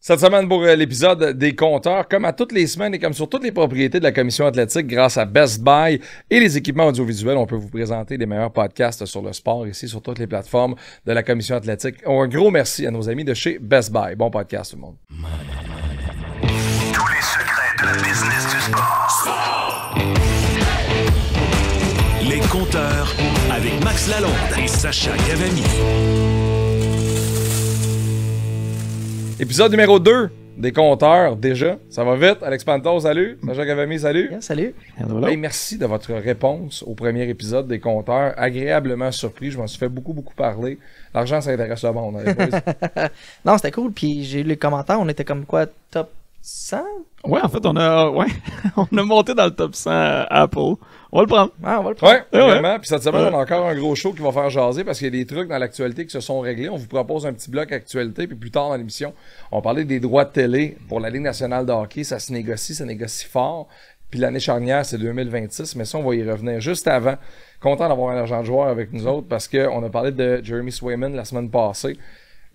Cette semaine pour l'épisode des compteurs, comme à toutes les semaines et comme sur toutes les propriétés de la commission athlétique, grâce à Best Buy et les équipements audiovisuels, on peut vous présenter les meilleurs podcasts sur le sport ici sur toutes les plateformes de la commission athlétique. Un gros merci à nos amis de chez Best Buy. Bon podcast tout le monde. Tous les secrets de la business du sport. Les compteurs avec Max Lalonde et Sacha Gavami. Épisode numéro 2 des compteurs, déjà. Ça va vite. Alex Panto, salut. Sacha Gavami, salut. Yeah, salut. Hey, merci de votre réponse au premier épisode des compteurs. Agréablement surpris. Je m'en suis fait beaucoup parler. L'argent, ça intéresse le monde. Non, c'était cool. Puis j'ai eu les commentaires. On était comme quoi, top 100? Ouais, en fait, on a monté dans le top 100 Apple. On va le prendre. Ah, on va le prendre. Ouais, vraiment. Puis cette semaine, on a encore un gros show qui va faire jaser parce qu'il y a des trucs dans l'actualité qui se sont réglés. On vous propose un petit bloc actualité. Puis plus tard dans l'émission, on parlait des droits de télé pour la Ligue nationale de hockey. Ça négocie fort. Puis l'année charnière, c'est 2026. Mais ça, on va y revenir juste avant. Content d'avoir un agent de joueur avec nous autres parce qu'on a parlé de Jeremy Swayman la semaine passée.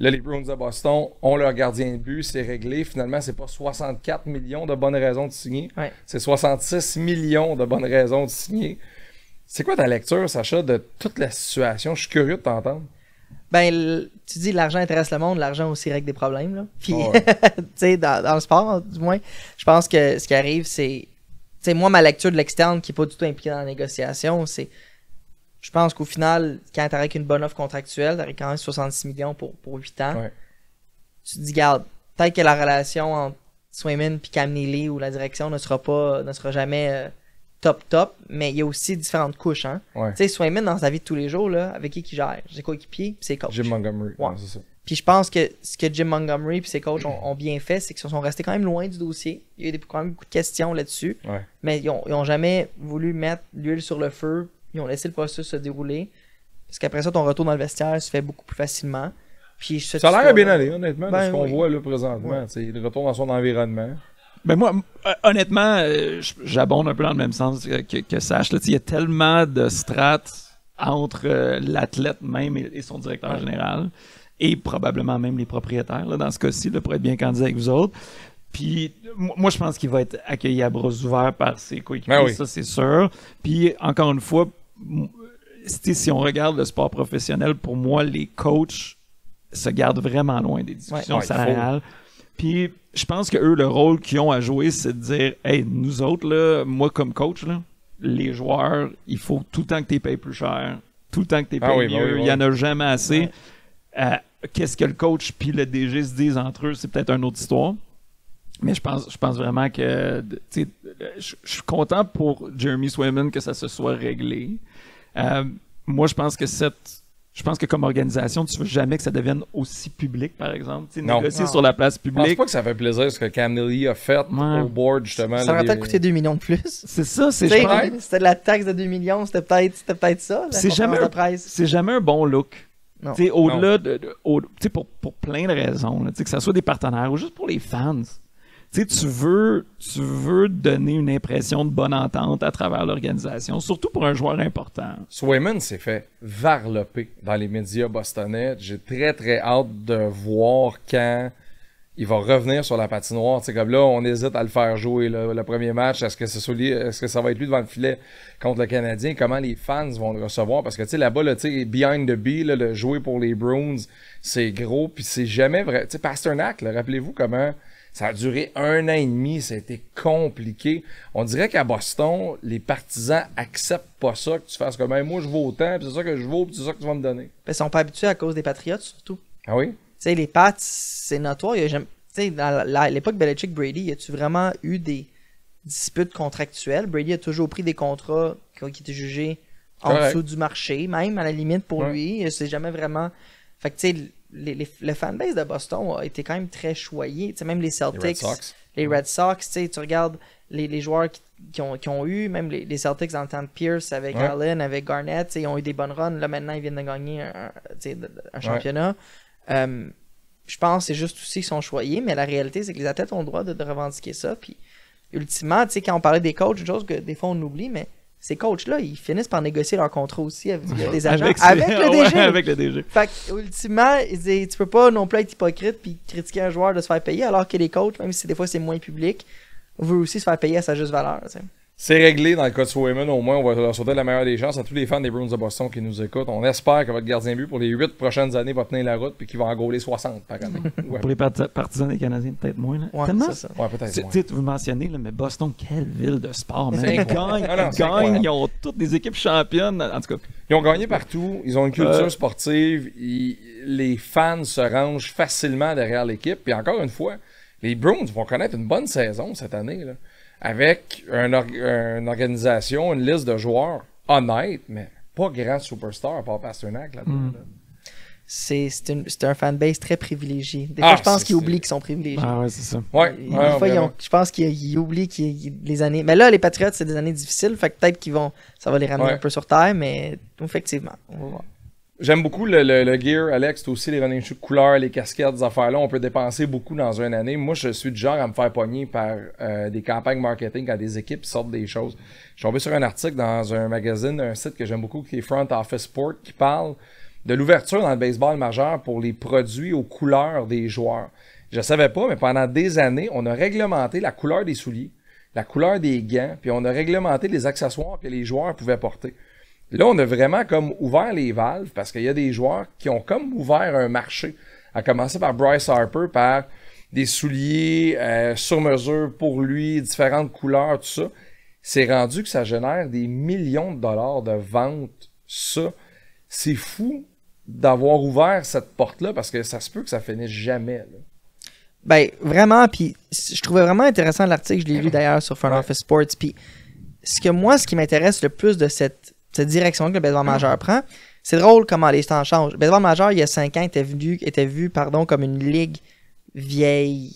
Là, les Bruins de Boston ont leur gardien de but, c'est réglé. Finalement, c'est pas 64 millions de bonnes raisons de signer. Ouais. C'est 66 millions de bonnes raisons de signer. C'est quoi ta lecture, Sacha, de toute la situation? Je suis curieux de t'entendre. Ben, tu dis l'argent intéresse le monde, l'argent aussi règle des problèmes. Là. Puis, Ouais. tu sais, dans le sport, du moins, je pense que ce qui arrive, c'est. Tu sais, moi, ma lecture de l'externe qui n'est pas du tout impliquée dans la négociation, c'est. Je pense qu'au final, quand tu avec une bonne offre contractuelle, tu quand même 66 millions pour 8 ans. Ouais. Tu te dis, garde, peut-être que la relation entre Swayman et Cam Neely ou la direction ne sera jamais top, mais il y a aussi différentes couches. Hein? Ouais. Tu sais, Swayman, dans sa vie de tous les jours, là, avec qui gère? Ses coéquipiers puis ses coachs. Jim Montgomery. Ouais. Ouais, c'est ça. Puis je pense que ce que Jim Montgomery et ses coachs ont bien fait, c'est qu'ils sont restés quand même loin du dossier. Il y a eu quand même beaucoup de questions là-dessus. Ouais. Mais ils ont jamais voulu mettre l'huile sur le feu. Ils ont laissé le processus se dérouler. Parce qu'après ça, ton retour dans le vestiaire se fait beaucoup plus facilement. Puis Ça a l'air bien aller, honnêtement, de Ben ce qu'on oui. voit là présentement. Ouais. Tu sais, il retourne dans son environnement. Ben moi, honnêtement, j'abonde un peu dans le même sens que Sash. Là, il y a tellement de strates entre l'athlète même et son directeur général, et probablement même les propriétaires, là, dans ce cas-ci, là, pour être bien candidat avec vous autres. Puis moi, je pense qu'il va être accueilli à bras ouverts par ses coéquipiers, Ben oui. ça c'est sûr. Puis encore une fois, si on regarde le sport professionnel, pour moi, les coachs se gardent vraiment loin des discussions Ouais, salariales. Puis je pense que eux, le rôle qu'ils ont à jouer, c'est de dire, hey, nous autres, là, moi comme coach, là, les joueurs, il faut tout le temps que tu les payes plus cher, tout le temps que tu les payes oui, mieux, il y en a jamais assez. Qu'est-ce que le coach puis le DG se disent entre eux, c'est peut-être une autre histoire. Mais je pense vraiment que, tu sais, je suis content pour Jeremy Swayman que ça se soit réglé. Moi, je pense que comme organisation, tu veux jamais que ça devienne aussi public, par exemple. Tu sais, Non. négocier Non. sur la place Je pense publique. pas que ça fait plaisir ce que Cam Neely a fait Ouais. au board, justement. Ça là, aurait des- peut-être coûté 2 millions de plus. C'est ça, c'est Tu sais, je pense- c'était de la taxe de 2 millions, c'était peut-être ça, la C'est conférence jamais de un- presse. c'est jamais un bon look. Non. Tu sais, au-delà tu sais, pour plein de raisons, là, tu sais, que ça soit des partenaires ou juste pour les fans. Tu sais, tu veux donner une impression de bonne entente à travers l'organisation, surtout pour un joueur important. Swayman s'est fait varloper dans les médias bostonnais. J'ai très hâte de voir quand il va revenir sur la patinoire. Tu sais, comme là, on hésite à le faire jouer le premier match. Est-ce que ça va être lui devant le filet contre le Canadien? Comment les fans vont le recevoir? Parce que tu sais, là-bas, là, tu sais, behind the bee, là, le jouer pour les Bruins, c'est gros. Puis c'est jamais vrai. Tu sais, Pasternak, là, rappelez-vous comment ça a duré 1 an et demi. Ça a été compliqué. On dirait qu'à Boston, les partisans acceptent pas ça, que tu fasses comme hey, moi, je vaux autant, puis c'est ça que je vaux, puis c'est ça que tu vas me donner. Ils sont pas habitués à cause des Patriots, surtout. Ah oui? Tu sais, les Pats, c'est notoire. Tu sais, dans l'époque Belichick-Brady, y a-tu vraiment eu des disputes contractuelles? Brady a toujours pris des contrats qui étaient jugés en Correct. dessous du marché, même à la limite pour Ouais. lui. C'est jamais vraiment. Fait que, tu sais, le fanbase de Boston a été quand même très choyé. Tu sais, même les Les Celtics, Red Sox. les Red Sox, tu sais, tu regardes les joueurs qui ont eu, même les Celtics dans le temps de Pierce avec Ouais. Allen, avec Garnett, tu sais, ils ont eu des bonnes runs. Là, maintenant, ils viennent de gagner un championnat. Je pense que c'est juste aussi qu'ils sont choyés, mais la réalité, c'est que les athlètes ont le droit de revendiquer ça. Puis, ultimement, tu sais, quand on parlait des coachs, une chose que des fois on oublie, mais ces coachs-là, ils finissent par négocier leur contrat aussi avec des agents, avec le ouais, DG. avec le DG. Fait que, ultimement, tu peux pas non plus être hypocrite puis critiquer un joueur de se faire payer, alors que les coachs, même si des fois c'est moins public, veulent aussi se faire payer à sa juste valeur. T'sais. C'est réglé dans le cas de Swayman, au moins on va leur souhaiter la meilleure des chances à tous les fans des Bruins de Boston qui nous écoutent. On espère que votre gardien but pour les 8 prochaines années va tenir la route puis qu'il va en gauler 60 par année. Ouais. Pour les partisans des Canadiens, peut-être moins. Là. Ouais, Tellement, c'est ça. Ouais, peut-être. tu sais, vous mentionnez, là, mais Boston, quelle ville de sport. Man. C'est Ils incroyable. gagnent, Ah non, ils c'est incroyable. gagnent, ils ont toutes des équipes championnes. En tout cas, Ils ont gagné partout, ils ont une culture sportive, les fans se rangent facilement derrière l'équipe. Puis encore une fois, les Bruins vont connaître une bonne saison cette année, là, avec une organisation, une liste de joueurs honnêtes, mais pas grand superstar à part Pasternak là-dedans. Là. C'est un fanbase très privilégié. Des fois, je pense c'est- qu'ils oublient qu'ils sont privilégiés. ah ouais, c'est ça. Ouais, Des fois, je pense qu'ils oublient les années. Mais là, les Patriots, c'est des années difficiles. Fait que peut-être ça va les ramener Ouais. un peu sur terre, mais effectivement, on va voir. J'aime beaucoup le gear, Alex, aussi les running shoes de couleur, les casquettes, des affaires-là. On peut dépenser beaucoup dans une année. Moi, je suis du genre à me faire pogner par des campagnes marketing quand des équipes sortent des choses. Je suis tombé sur un article dans un magazine, un site que j'aime beaucoup, qui est Front Office Sport, qui parle de l'ouverture dans le baseball majeur pour les produits aux couleurs des joueurs. Je savais pas, mais pendant des années, on a réglementé la couleur des souliers, la couleur des gants, puis on a réglementé les accessoires que les joueurs pouvaient porter. Là, on a vraiment comme ouvert les valves parce qu'il y a des joueurs qui ont comme ouvert un marché. À commencer par Bryce Harper, par des souliers sur mesure pour lui, différentes couleurs, tout ça. C'est rendu que ça génère des millions de dollars de ventes. Ça, c'est fou d'avoir ouvert cette porte-là parce que ça se peut que ça finisse jamais. Là. Ben, vraiment, puis je trouvais vraiment intéressant l'article, je l'ai lu d'ailleurs sur Front Office Sports, puis ce qui m'intéresse le plus de cette direction que le baseball majeur prend, c'est drôle comment les temps changent. Le baseball majeur, il y a 5 ans, était vu comme une ligue vieille,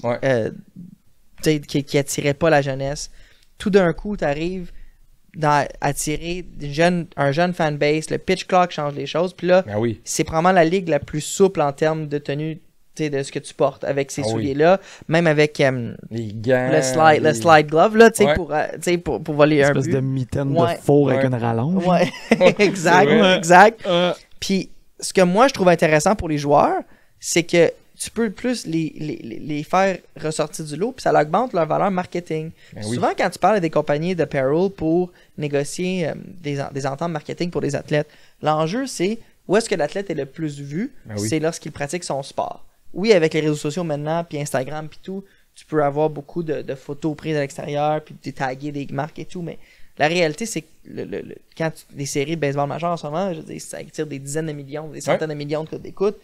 qui attirait pas la jeunesse. Tout d'un coup, tu arrives à attirer un jeune fanbase, le pitch clock change les choses, puis là, Ben oui. c'est probablement la ligue la plus souple en termes de tenue de ce que tu portes avec ces Ah oui. souliers-là, même avec Les gants. le slide glove là, Ouais. pour voler un Une espèce but. de mitaine Ouais. de four avec Ouais. une rallonge. Ouais, exact, C'est vrai. exact. Puis ce que moi je trouve intéressant pour les joueurs, c'est que tu peux plus les faire ressortir du lot, puis ça augmente leur valeur marketing. Ben oui. Souvent, quand tu parles à des compagnies de apparel pour négocier des ententes marketing pour des athlètes, l'enjeu c'est où est-ce que l'athlète est le plus vu, Ben oui. c'est lorsqu'il pratique son sport. Oui, avec les réseaux sociaux maintenant, puis Instagram, puis tout, tu peux avoir beaucoup de photos prises à l'extérieur, puis tu taguer des marques et tout, mais la réalité, c'est que quand les séries de baseball majeur en ce moment, je veux dire, ça attire des dizaines de millions, des centaines de millions de codes d'écoute,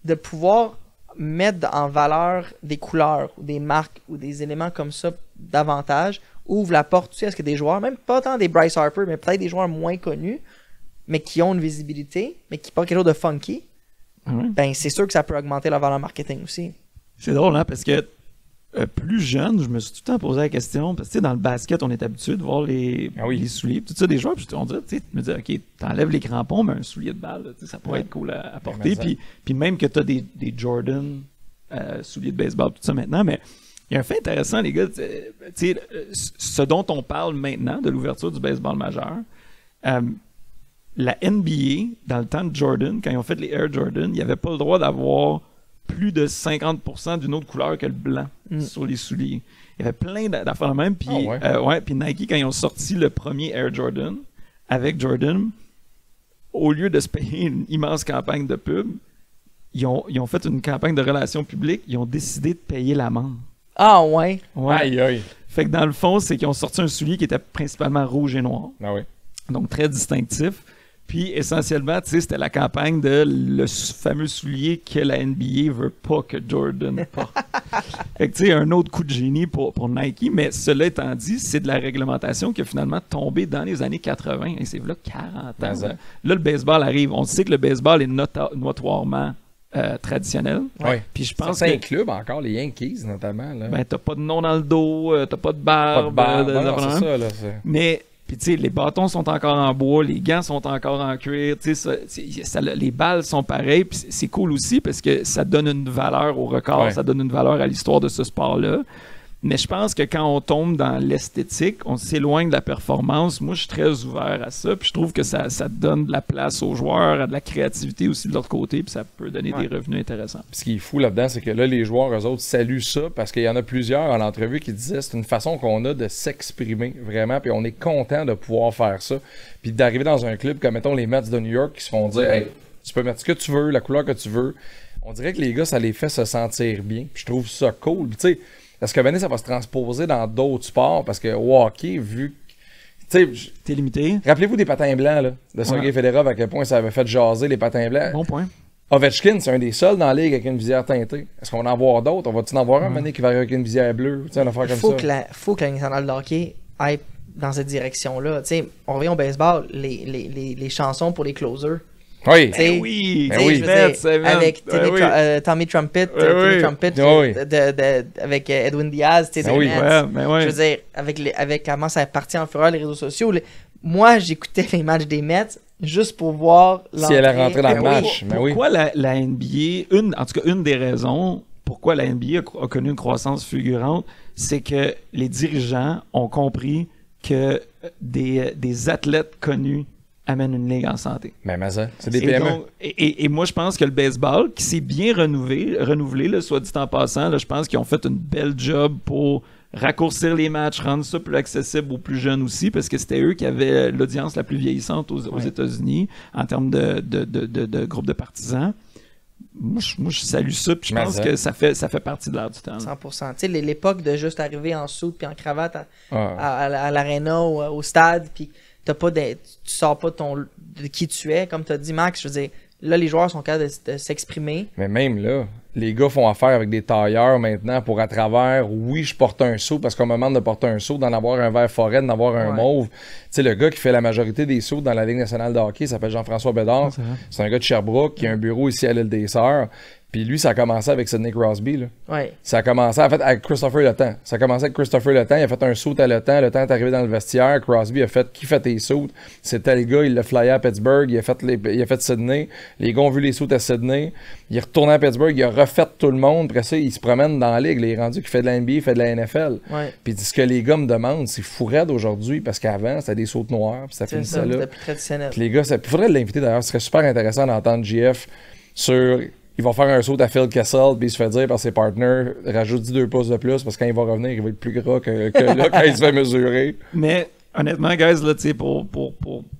de pouvoir mettre en valeur des couleurs, ou des marques, ou des éléments comme ça davantage, ouvre la porte aussi à ce que des joueurs, même pas tant des Bryce Harper, mais peut-être des joueurs moins connus, mais qui ont une visibilité, mais qui portent quelque chose de funky, ben c'est sûr que ça peut augmenter leur valeur marketing aussi. C'est drôle, hein, parce que plus jeune, je me suis tout le temps posé la question, parce que tu sais, dans le basket, on est habitué de voir les souliers, tout ça, des joueurs, puis on dirait, tu sais, me dire, OK, t'enlèves les crampons, mais un soulier de balle, tu sais, ça pourrait être cool à porter, puis même que t'as des Jordan souliers de baseball, tout ça maintenant, mais il y a un fait intéressant, les gars, tu sais, ce dont on parle maintenant, de l'ouverture du baseball majeur, la NBA, dans le temps de Jordan, quand ils ont fait les Air Jordan, il n'y avait pas le droit d'avoir plus de 50% d'une autre couleur que le blanc sur les souliers. Il y avait plein d'affaires de même. Puis puis Nike, quand ils ont sorti le premier Air Jordan avec Jordan, au lieu de se payer une immense campagne de pub, ils ont fait une campagne de relations publiques, ils ont décidé de payer l'amende. Ah ouais? Aïe, aïe. Fait que dans le fond, c'est qu'ils ont sorti un soulier qui était principalement rouge et noir. Ah oui. Donc très distinctif. Puis essentiellement, tu sais, c'était la campagne de le fameux soulier que la NBA veut pas que Jordan porte. Fait que tu sais, un autre coup de génie pour Nike, mais cela étant dit, c'est de la réglementation qui a finalement tombé dans les années 80. Et c'est là 40 ans. Là, le baseball arrive. On sait que le baseball est notoirement traditionnel. Oui. Puis je pense certains clubs encore, les Yankees notamment. Là. Ben, t'as pas de nom dans le dos, t'as pas de barbe. Pas de barbe, c'est ça. Là, mais... Puis, tu sais, les bâtons sont encore en bois, les gants sont encore en cuir, tu sais, les balles sont pareilles, puis c'est cool aussi parce que ça donne une valeur au record, ça donne une valeur à l'histoire de ce sport-là. Mais je pense que quand on tombe dans l'esthétique, on s'éloigne de la performance. Moi, je suis très ouvert à ça. Puis je trouve que ça donne de la place aux joueurs, à de la créativité aussi de l'autre côté. Puis ça peut donner des revenus intéressants. Puis ce qui est fou là-dedans, c'est que là, les joueurs, eux autres, saluent ça parce qu'il y en a plusieurs en entrevue qui disaient c'est une façon qu'on a de s'exprimer vraiment. Puis on est content de pouvoir faire ça. Puis d'arriver dans un club comme, mettons, les Mets de New York qui se font dire hey, tu peux mettre ce que tu veux, la couleur que tu veux. On dirait que les gars, ça les fait se sentir bien. Puis je trouve ça cool. Tu sais, est-ce que Benny, ça va se transposer dans d'autres sports? Parce que au hockey, vu que. Tu sais, t'es limité. Rappelez-vous des patins blancs, là, de Sergei Fedorov, à quel point ça avait fait jaser les patins blancs. Bon point. Ovechkin, c'est un des seuls dans la ligue avec une visière teintée. Est-ce qu'on va en voir d'autres? On va-tu en voir un Benny qui va arriver avec une visière bleue? Tu sais, une affaire comme ça. Faut que la Ligue nationale de hockey aille dans cette direction-là. Tu sais, on revient au baseball, les chansons pour les closers. Oui. Oui, avec Tommy Trumpet, avec Edwin Diaz, tu sais, je veux dire, avec comment ça est parti en fureur les réseaux sociaux. Moi, j'écoutais les matchs des Mets juste pour voir si elle est rentrée dans le match. Pourquoi la NBA, en tout cas une des raisons pourquoi la NBA a connu une croissance fulgurante, c'est que les dirigeants ont compris que des athlètes connus amène une ligue en santé. Mais ça, c'est des PME. Et moi, je pense que le baseball, qui s'est bien renouvelé là, soit dit en passant, là, je pense qu'ils ont fait une belle job pour raccourcir les matchs, rendre ça plus accessible aux plus jeunes aussi, parce que c'était eux qui avaient l'audience la plus vieillissante aux États-Unis en termes de groupe de partisans. Moi, je salue ça, puis je pense que ça fait partie de l'air du temps. 100%. Tu sais, l'époque de juste arriver en soude puis en cravate à l'aréna ou au stade, puis tu sors pas de qui tu es, comme tu as dit, Max. Je veux dire, là, les joueurs sont capables de s'exprimer. Mais même là, les gars font affaire avec des tailleurs maintenant pour à travers, oui, je porte un seau parce qu'on me demande de porter un seau, d'en avoir un vert forêt, d'en avoir un mauve. Tu sais, le gars qui fait la majorité des sauts dans la Ligue nationale de hockey, il s'appelle Jean-François Bédard. C'est un gars de Sherbrooke qui a un bureau ici à l'île des Sœurs. Puis lui, ça a commencé avec Sidney Crosby. Là. Ouais. Ça a commencé en fait avec Christopher Le Temps. Ça a commencé avec Christopher Le Temps. Il a fait un saut à Le Temps. Le Temps est arrivé dans le vestiaire. Crosby a fait qui fait tes sauts. C'était le gars, il l'a flyé à Pittsburgh. Il a fait Sydney. Les gars ont vu les sauts à Sydney. Il est retourné à Pittsburgh. Il a refait tout le monde. Après ça, il se promène dans la ligue. Il est rendu qu'il fait de la NBA, il fait de la NFL. Ouais. Puis ce que les gars me demandent, c'est fou raide aujourd'hui parce qu'avant, c'était des sauts noirs. Puis ça finissait là. C'était plus traditionnel. Puis les gars, il faudrait l'inviter d'ailleurs. Ce serait super intéressant d'entendre JF sur. Il va faire un saut à Phil Kessel, puis il se fait dire par ses partenaires, rajoute 2 pouces de plus, parce que quand il va revenir, il va être plus gras que là, quand il se fait mesurer. Mais honnêtement, guys, là, pour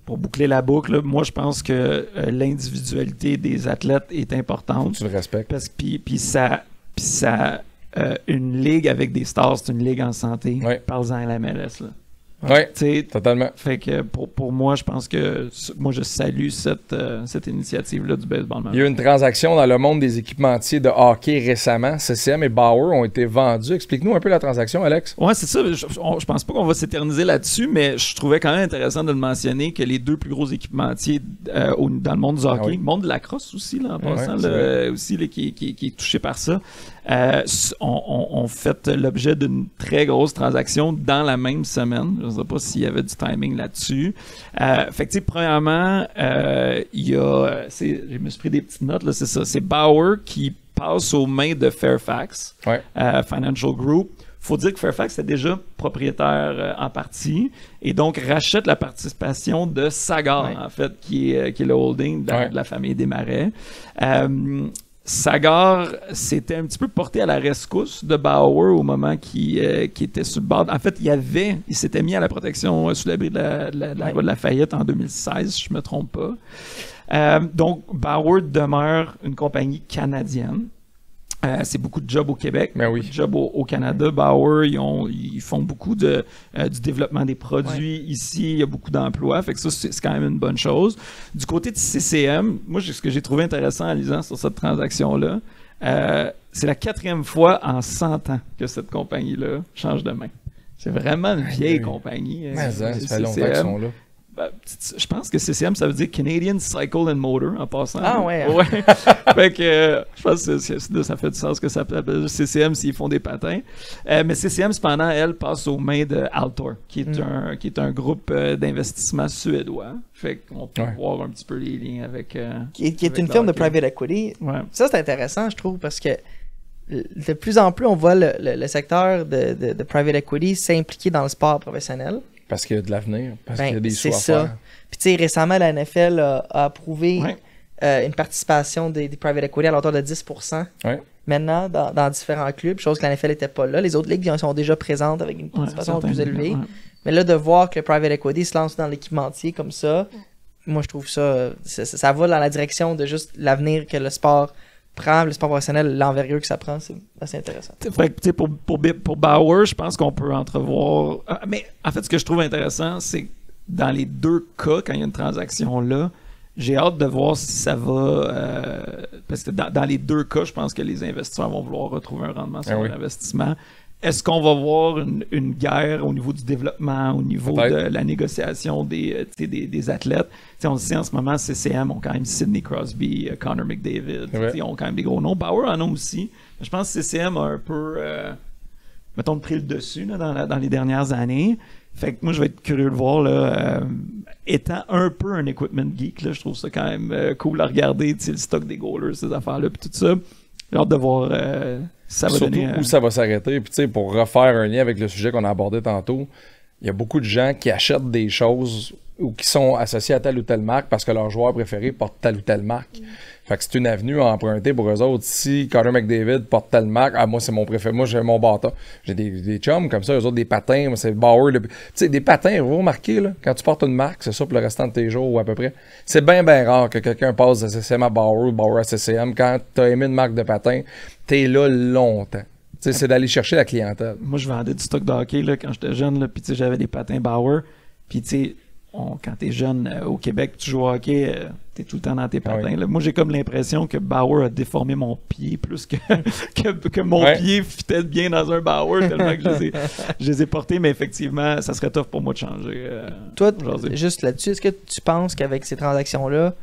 boucler la boucle, là, moi, je pense que l'individualité des athlètes est importante. Tu le respectes. Parce que une ligue avec des stars, c'est une ligue en santé. Oui. Parle-en à la MLS, là. Oui, totalement. Fait que pour moi, je pense que moi je salue cette initiative-là du baseball. Il y a eu une transaction dans le monde des équipementiers de hockey récemment. CCM et Bauer ont été vendus. Explique-nous un peu la transaction, Alex. Ouais, c'est ça. Je pense pas qu'on va s'éterniser là-dessus, mais je trouvais quand même intéressant de le mentionner que les 2 plus gros équipementiers dans le monde du hockey, le monde de la crosse aussi, là, en passant, aussi, là, qui est touché par ça, ont fait l'objet d'une très grosse transaction dans la même semaine. Je ne sais pas s'il y avait du timing là-dessus. Fait que, premièrement, il y a... je me suis pris des petites notes, là, c'est ça. C'est Bauer qui passe aux mains de Fairfax Financial Group. Faut dire que Fairfax est déjà propriétaire en partie et donc rachète la participation de Sagard, en fait, qui est le holding de la famille Desmarais. Sagard s'était un petit peu porté à la rescousse de Bauer au moment qui était sur le bord. En fait, il s'était mis à la protection sous l'abri de la loi de Lafayette en 2016, si je me trompe pas. Donc, Bauer demeure une compagnie canadienne. C'est beaucoup de jobs au Québec, beaucoup de jobs au Canada. Bauer, ils font beaucoup du développement des produits ici. Il y a beaucoup d'emplois. Fait que ça, c'est quand même une bonne chose. Du côté de CCM, moi, ce que j'ai trouvé intéressant en lisant sur cette transaction-là, c'est la 4e fois en 100 ans que cette compagnie-là change de main. C'est vraiment une vieille compagnie. Ça fait longtemps qu'ils sont là. Je pense que CCM, ça veut dire Canadian Cycle and Motor, en passant. Ah ouais. Fait que je pense que ça fait du sens que ça s'appelle CCM s'ils font des patins. Mais CCM, cependant, elle passe aux mains de Altor, qui est un groupe d'investissement suédois. Fait qu'on peut voir un petit peu les liens avec... qui est une firme de private equity. Ouais. Ça, c'est intéressant, je trouve, parce que de plus en plus, on voit le secteur de private equity s'impliquer dans le sport professionnel. Parce qu'il y a de l'avenir, parce qu'il y a des choix à ça. faire. Puis tu sais, récemment, la NFL a approuvé une participation des private equity à l'auteur de 10%. Ouais. Maintenant, dans différents clubs, chose que la NFL n'était pas là. Les autres ligues sont déjà présentes avec une participation plus élevée. Mais là, de voir que le private equity se lance dans l'équipementier comme ça, moi, je trouve ça va dans la direction de juste l'avenir que le sport prend, le sport professionnel, l'envergure que ça prend, c'est assez intéressant. Fait que, pour Bauer, je pense qu'on peut entrevoir... mais en fait, ce que je trouve intéressant, c'est que dans les deux cas, quand il y a une transaction là, j'ai hâte de voir si ça va... parce que dans les deux cas, je pense que les investisseurs vont vouloir retrouver un rendement sur leur investissement. Est-ce qu'on va voir une guerre au niveau du développement, au niveau de la négociation des athlètes? T'sais, on le sait en ce moment, CCM ont quand même Sidney Crosby, Connor McDavid, ils ont quand même des gros noms. Bauer en a aussi. Je pense que CCM a un peu, mettons, pris le dessus là, dans les dernières années. Fait que moi, je vais être curieux de voir, là, étant un peu un equipment geek, là, je trouve ça quand même cool à regarder, le stock des goalers, ces affaires-là, puis tout ça. J'ai hâte de voir ça va surtout donner... où ça va s'arrêter. Puis tu sais, pour refaire un lien avec le sujet qu'on a abordé tantôt, il y a beaucoup de gens qui achètent des choses ou qui sont associés à telle ou telle marque parce que leur joueur préféré porte telle ou telle marque. Fait que c'est une avenue à emprunter pour eux autres. Si Connor McDavid porte telle marque, moi c'est mon préféré, moi j'ai mon bâton. J'ai des chums comme ça, eux autres des patins, moi c'est Bauer. Tu sais, des patins, vous remarquez, là, quand tu portes une marque, c'est ça pour le restant de tes jours ou à peu près. C'est bien rare que quelqu'un passe de CCM à Bauer ou Bauer à CCM. Quand t'as aimé une marque de patins, t'es là longtemps. T'sais, c'est d'aller chercher la clientèle. Moi, je vendais du stock de hockey là, quand j'étais jeune, là, puis j'avais des patins Bauer. Puis tu sais, quand t'es jeune au Québec, tu joues au hockey, t'es tout le temps dans tes patins. Là. Moi, j'ai comme l'impression que Bauer a déformé mon pied plus que mon pied fitait bien dans un Bauer, tellement que je les ai portés. Mais effectivement, ça serait tough pour moi de changer. Toi, juste là-dessus, est-ce que tu penses qu'avec ces transactions-là,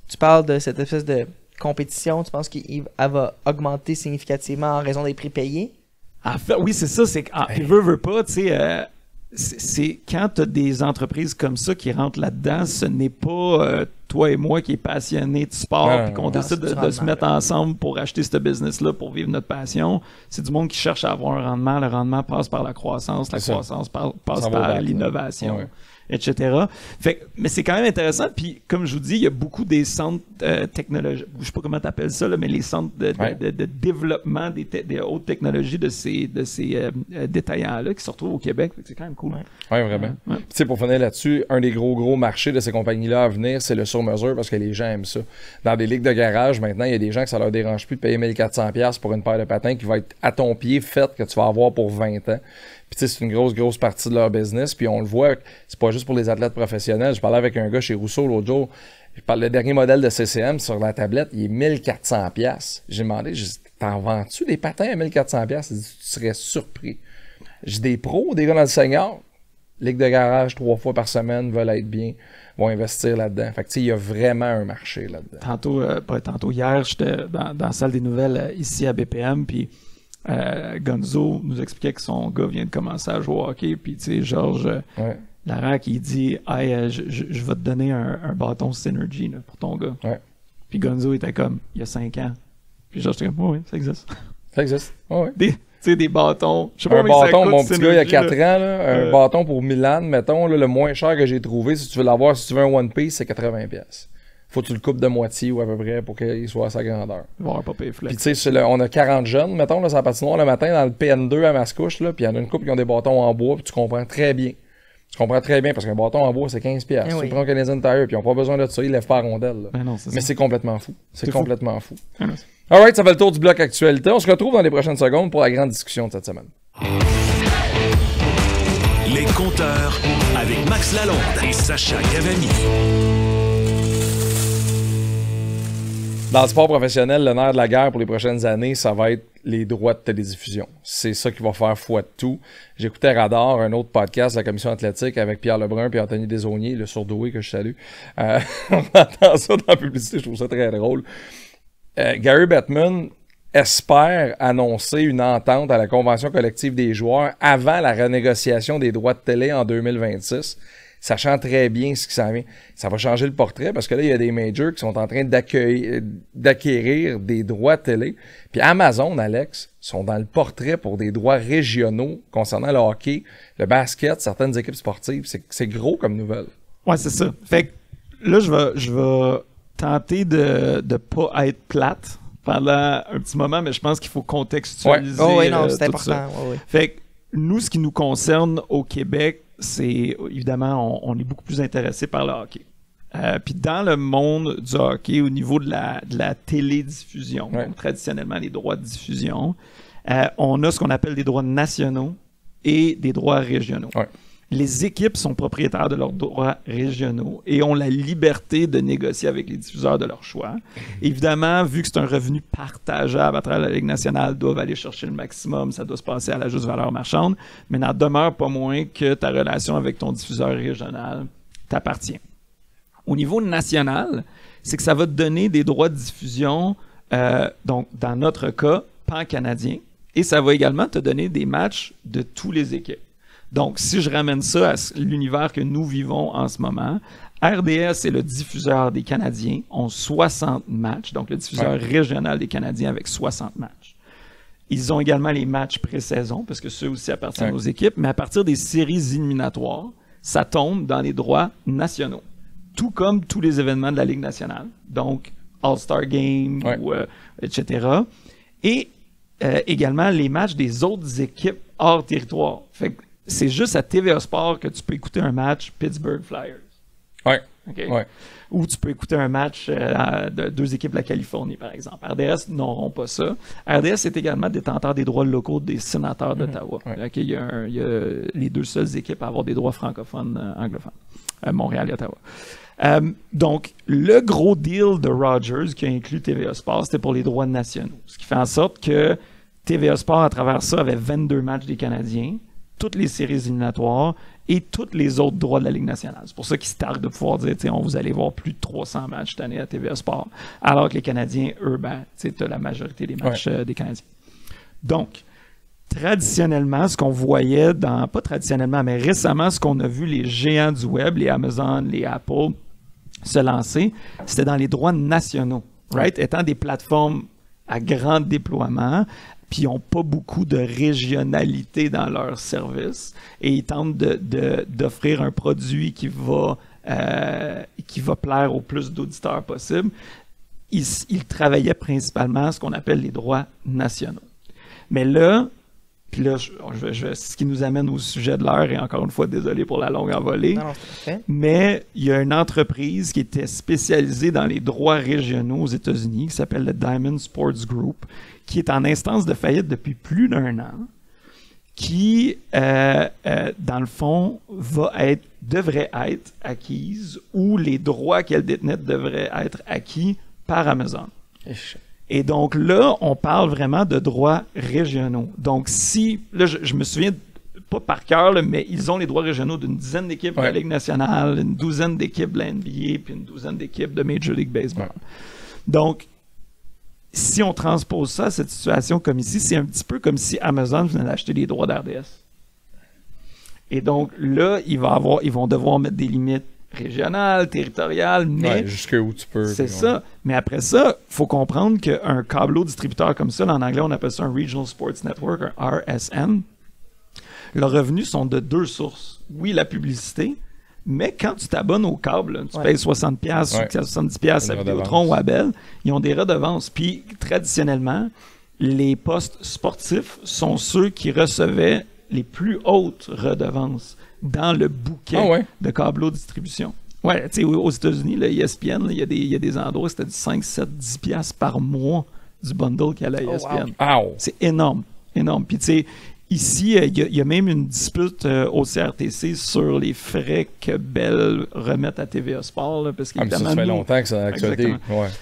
tu parles de cette espèce de compétition, tu penses qu'elle va augmenter significativement en raison des prix payés? En fait, oui, c'est ça. C'est qu'il veut pas, tu sais... c'est quand tu as des entreprises comme ça qui rentrent là-dedans, ce n'est pas toi et moi qui est passionné de sport et qu'on décide de se mettre ensemble pour acheter ce business-là pour vivre notre passion. C'est du monde qui cherche à avoir un rendement. Le rendement passe par la croissance, croissance passe par l'innovation, etc. Mais c'est quand même intéressant. Puis, comme je vous dis, il y a beaucoup des centres technologiques, je sais pas comment tu appelles ça, là, mais les centres de développement des hautes technologies de ces détaillants-là qui se retrouvent au Québec. C'est quand même cool. Oui, vraiment. Tu sais, pour finir là-dessus, un des gros marchés de ces compagnies-là à venir, c'est le sur-mesure parce que les gens aiment ça. Dans des ligues de garage, maintenant, il y a des gens que ça leur dérange plus de payer 1400$ pour une paire de patins qui va être à ton pied faite que tu vas avoir pour 20 ans. Puis tu sais, c'est une grosse partie de leur business. Puis on le voit, c'est pas juste pour les athlètes professionnels. Je parlais avec un gars chez Rousseau l'autre jour. Le dernier modèle de CCM sur la tablette, il est 1400$. J'ai demandé, t'en vends-tu des patins à 1400$? Il dit, tu serais surpris. J'ai des pros, des gars dans le senior. Ligue de garage 3 fois par semaine, veulent être bien, vont investir là-dedans. Fait que tu sais, il y a vraiment un marché là-dedans. Tantôt hier, j'étais dans la salle des nouvelles ici à BPM, puis Gonzo nous expliquait que son gars vient de commencer à jouer au hockey, puis tu sais, Georges Larac, il dit hey, je vais te donner un bâton Synergy là, pour ton gars. Puis Gonzo était comme, il y a 5 ans. Puis Georges était comme, oui, ça existe. Ça existe. Des bâtons. Je sais pas un bâton, mon petit gars, il y a 4 là. ans, là, un bâton pour Milan, mettons, là, le moins cher que j'ai trouvé, si tu veux l'avoir, si tu veux un One Piece, c'est 80$. Faut que tu le coupes de moitié ou à peu près pour qu'il soit à sa grandeur. Puis tu sais, on a 40 jeunes, mettons, là, sur la patinoire le matin dans le PN2 à Mascouche, là, puis il y en a une couple qui ont des bâtons en bois, puis tu comprends très bien. Tu comprends très bien parce qu'un bâton en bois, c'est 15$. Tu prends un Canadian Tire, puis ils n'ont pas besoin de ça, ils lèvent pas la rondelle. Là. Mais c'est complètement fou. C'est complètement fou. Alright, ça fait le tour du bloc actualité. On se retrouve dans les prochaines secondes pour la grande discussion de cette semaine. Les compteurs avec Max Lalonde et Sacha Gavani. Dans le sport professionnel, le nerf de la guerre pour les prochaines années, ça va être les droits de télédiffusion. C'est ça qui va faire foi de tout. J'écoutais Radar, un autre podcast de la Commission athlétique avec Pierre Lebrun et Anthony Desaulniers, le surdoué que je salue. On entend ça dans la publicité, je trouve ça très drôle. Gary Bettman espère annoncer une entente à la convention collective des joueurs avant la renégociation des droits de télé en 2026. sachant très bien ce qui s'en vient. Ça va changer le portrait parce que là, il y a des majors qui sont en train d'acquérir des droits télé. Puis Amazon, Alex, sont dans le portrait pour des droits régionaux concernant le hockey, le basket, certaines équipes sportives. C'est gros comme nouvelle. Ouais, c'est ça. Fait que là, je vais tenter de pas être plate pendant un petit moment, mais je pense qu'il faut contextualiser. Ouais. Oh, oui, non, c'est tout important. ça. Ouais, ouais. Fait que nous, ce qui nous concerne au Québec, c'est évidemment, on est beaucoup plus intéressé par le hockey. Puis dans le monde du hockey, au niveau de la télédiffusion, donc traditionnellement les droits de diffusion, on a ce qu'on appelle des droits nationaux et des droits régionaux. Ouais. Les équipes sont propriétaires de leurs droits régionaux et ont la liberté de négocier avec les diffuseurs de leur choix. Évidemment, vu que c'est un revenu partageable à travers la Ligue nationale, doivent aller chercher le maximum, ça doit se passer à la juste valeur marchande, mais n'en demeure pas moins que ta relation avec ton diffuseur régional t'appartient. Au niveau national, c'est que ça va te donner des droits de diffusion, donc dans notre cas, pan-canadien, et ça va également te donner des matchs de tous les équipes. Donc, si je ramène ça à l'univers que nous vivons en ce moment, RDS et le diffuseur des Canadiens ont 60 matchs, donc le diffuseur régional des Canadiens avec 60 matchs. Ils ont également les matchs pré-saison, parce que ceux aussi appartiennent aux équipes, mais à partir des séries éliminatoires, ça tombe dans les droits nationaux. Tout comme tous les événements de la Ligue nationale, donc All-Star Game, etc. Et également les matchs des autres équipes hors territoire. Fait que c'est juste à TVA Sport que tu peux écouter un match Pittsburgh Flyers. Ouais. Okay? Ouais. Ou tu peux écouter un match de deux équipes de la Californie, par exemple. RDS n'auront pas ça. RDS est également détenteur des droits locaux des sénateurs d'Ottawa. Okay? Il y a les deux seules équipes à avoir des droits francophones anglophones. Montréal et Ottawa. Donc, le gros deal de Rogers qui a inclus TVA Sport, c'était pour les droits nationaux. Ce qui fait en sorte que TVA Sport, à travers ça, avait 22 matchs des Canadiens, toutes les séries éliminatoires et tous les autres droits de la Ligue nationale. C'est pour ça qu'ils se targuent de pouvoir dire, vous allez voir plus de 300 matchs cette année à TVA Sport, alors que les Canadiens, eux, tu as la majorité des matchs des Canadiens. Donc, traditionnellement, ce qu'on voyait pas traditionnellement, mais récemment, ce qu'on a vu les géants du web, les Amazon, les Apple, se lancer, c'était dans les droits nationaux, étant des plateformes à grand déploiement, puis ils n'ont pas beaucoup de régionalité dans leur service, et ils tentent d'offrir un produit qui va plaire au plus d'auditeurs possible. Ils travaillaient principalement à ce qu'on appelle les droits nationaux. Mais là, puis là, ce qui nous amène au sujet de l'heure, et encore une fois, désolé pour la longue envolée, mais il y a une entreprise qui était spécialisée dans les droits régionaux aux États-Unis, qui s'appelle le Diamond Sports Group, qui est en instance de faillite depuis plus d'1 an, qui, dans le fond, devrait être acquise, ou les droits qu'elle détenait devraient être acquis par Amazon. Et donc là, on parle vraiment de droits régionaux. Donc là, je me souviens, pas par cœur, mais ils ont les droits régionaux d'une dizaine d'équipes de la Ligue nationale, une douzaine d'équipes de la NBA, puis une douzaine d'équipes de Major League Baseball. Donc, si on transpose ça à cette situation comme ici, c'est un petit peu comme si Amazon venait d'acheter les droits d'RDS. Et donc là, ils vont devoir mettre des limites régionales, territoriales, mais... jusqu'où tu peux. C'est ça. Mais après ça, il faut comprendre qu'un câbleau distributeur comme ça, en anglais, on appelle ça un Regional Sports Network, un RSN. Leurs revenus sont de 2 sources. Oui, la publicité, mais quand tu t'abonnes au câble, tu payes 60$ ou 70$ à Vidéotron ou à Bell, ils ont des redevances. Puis, traditionnellement, les postes sportifs sont ceux qui recevaient les plus hautes redevances dans le bouquet de câbleau distribution. Ouais, tu sais, aux États-Unis, le ESPN, il y a des endroits, c'était du 5, 7, 10$ par mois du bundle qu'il y a à ESPN. C'est énorme, énorme. Puis tu sais, ici, il y a même une dispute au CRTC sur les frais que Bell remettent à TVA Sport. Là, parce ça fait longtemps que ça a actualité.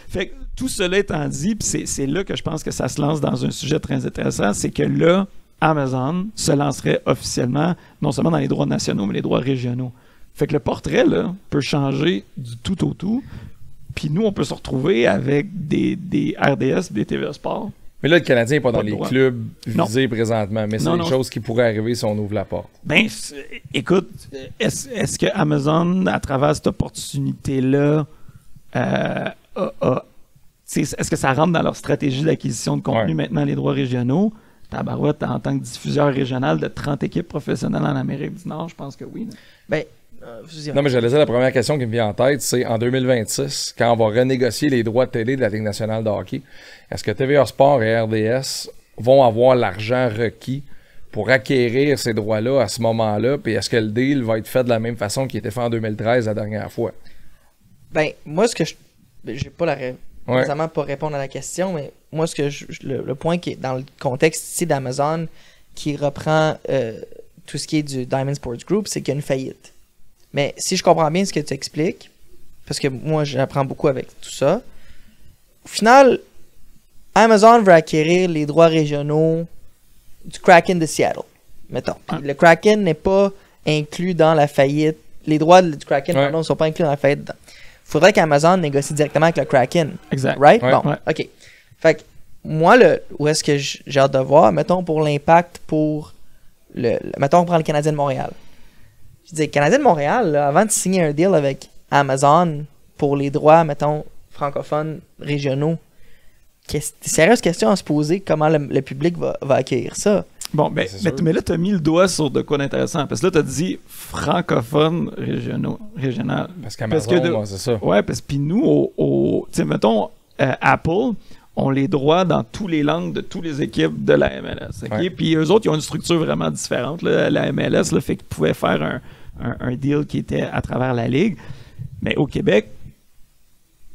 Fait que tout cela étant dit, puis c'est là que je pense que ça se lance dans un sujet très intéressant, c'est que là, Amazon se lancerait officiellement, non seulement dans les droits nationaux, mais les droits régionaux. Fait que le portrait, là, peut changer du tout au tout. Puis nous, on peut se retrouver avec des RDS, des TVA Sport. Mais là, le Canadien n'est pas dans Pas de les droit. clubs visés présentement, mais c'est Non, des non. choses qui pourraient arriver si on ouvre la porte. Ben, écoute, est-ce que Amazon, à travers cette opportunité-là, est-ce que ça rentre dans leur stratégie d'acquisition de contenu maintenant, les droits régionaux? Tabarouette, en tant que diffuseur régional de 30 équipes professionnelles en Amérique du Nord, je pense que oui. Là. Ben, Non, mais j'allais dire, la première question qui me vient en tête, c'est en 2026, quand on va renégocier les droits de télé de la Ligue nationale de hockey, est-ce que TVA Sport et RDS vont avoir l'argent requis pour acquérir ces droits-là à ce moment-là, puis est-ce que le deal va être fait de la même façon qu'il était fait en 2013 la dernière fois? Ben, moi, j'ai pas nécessairement pas répondre à la question, mais moi, le point qui est dans le contexte ici d'Amazon, qui reprend tout ce qui est du Diamond Sports Group, c'est qu'il y a une faillite. Mais si je comprends bien ce que tu expliques, parce que moi, j'apprends beaucoup avec tout ça, au final, Amazon veut acquérir les droits régionaux du Kraken de Seattle, mettons. Puis le Kraken n'est pas inclus dans la faillite. Les droits du Kraken, ne sont pas inclus dans la faillite. Il faudrait qu'Amazon négocie directement avec le Kraken. Exact. Right? Ouais. Bon, OK. Fait que moi, où est-ce que j'ai hâte de voir, mettons, pour l'impact pour mettons, on prend le Canadien de Montréal. Je dis, le Canadien de Montréal, là, avant de signer un deal avec Amazon pour les droits, mettons, francophones régionaux, sérieuse question à se poser, comment le public va accueillir ça. Bon, ben, C'est sûr. mais là, tu as mis le doigt sur de quoi d'intéressant. Parce que là, tu as dit francophone régional. Parce qu'Amazon, c'est ça. Ouais, parce que puis nous, tu sais, mettons, Apple ont les droits dans toutes les langues de toutes les équipes de la MLS. Okay? Ouais. Puis eux autres, ils ont une structure vraiment différente. Là. La MLS, le fait qu'ils pouvaient faire un deal qui était à travers la Ligue. Mais au Québec,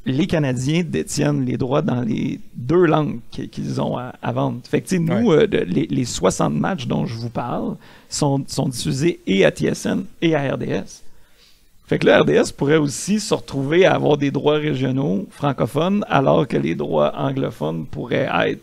les Canadiens détiennent les droits dans les 2 langues qu'ils ont à vendre. Fait que, tu sais, nous, les 60 matchs dont je vous parle sont diffusés et à TSN et à RDS. Fait que là, RDS pourrait aussi se retrouver à avoir des droits régionaux francophones, alors que les droits anglophones pourraient être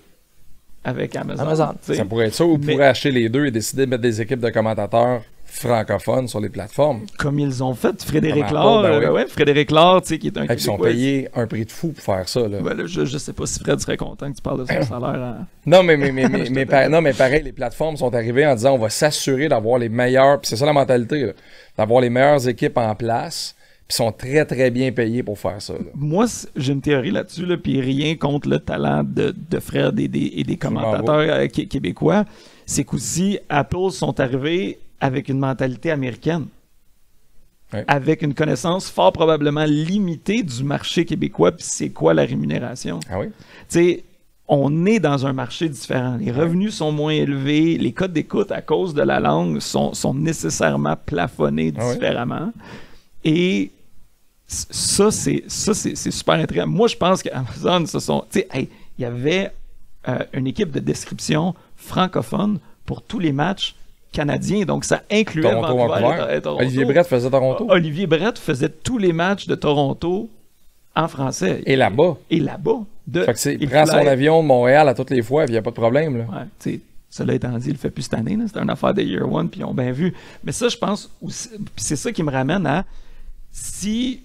avec Amazon. Tu sais. Ça pourrait être ça, ou Mais- pourrait acheter les deux et décider de mettre des équipes de commentateurs francophones sur les plateformes. Comme ils ont fait, Frédéric Comme Laure, Apple, ben oui. Frédéric Laure, tu sais, qui est un Et puis ils sont Québécois. payés un prix de fou pour faire ça. Là. Ben là, je sais pas si Fred serait content que tu parles de son salaire. Non, mais pareil, les plateformes sont arrivées en disant on va s'assurer d'avoir les meilleurs, puis c'est ça la mentalité, là, d'avoir les meilleures équipes en place, puis sont très très bien payés pour faire ça. Là. Moi, j'ai une théorie là-dessus, là, puis rien contre le talent de Fred et des commentateurs québécois. C'est qu'aussi, Apple sont arrivés avec une mentalité américaine. Ouais. Avec une connaissance fort probablement limitée du marché québécois, puis c'est quoi la rémunération. Ah oui? Tu sais, on est dans un marché différent. Les revenus sont moins élevés, les codes d'écoute à cause de la langue sont nécessairement plafonnés différemment. Et ça, c'est super intéressant. Moi, je pense qu'Amazon se sont... Tu sais, hey, il y avait une équipe de description francophone pour tous les matchs canadiens. Donc, ça incluait Vancouver et Toronto. Olivier Brett faisait Toronto. Olivier Brett faisait tous les matchs de Toronto en français. Et là-bas. Et là-bas. Fait que il prend son avion de Montréal à toutes les fois, puis il n'y a pas de problème. Là. Ouais, tu sais, cela étant dit, il le fait plus cette année. là. C'était une affaire de Year One, puis ils ont bien vu. Mais ça, je pense aussi, puis c'est ça qui me ramène à si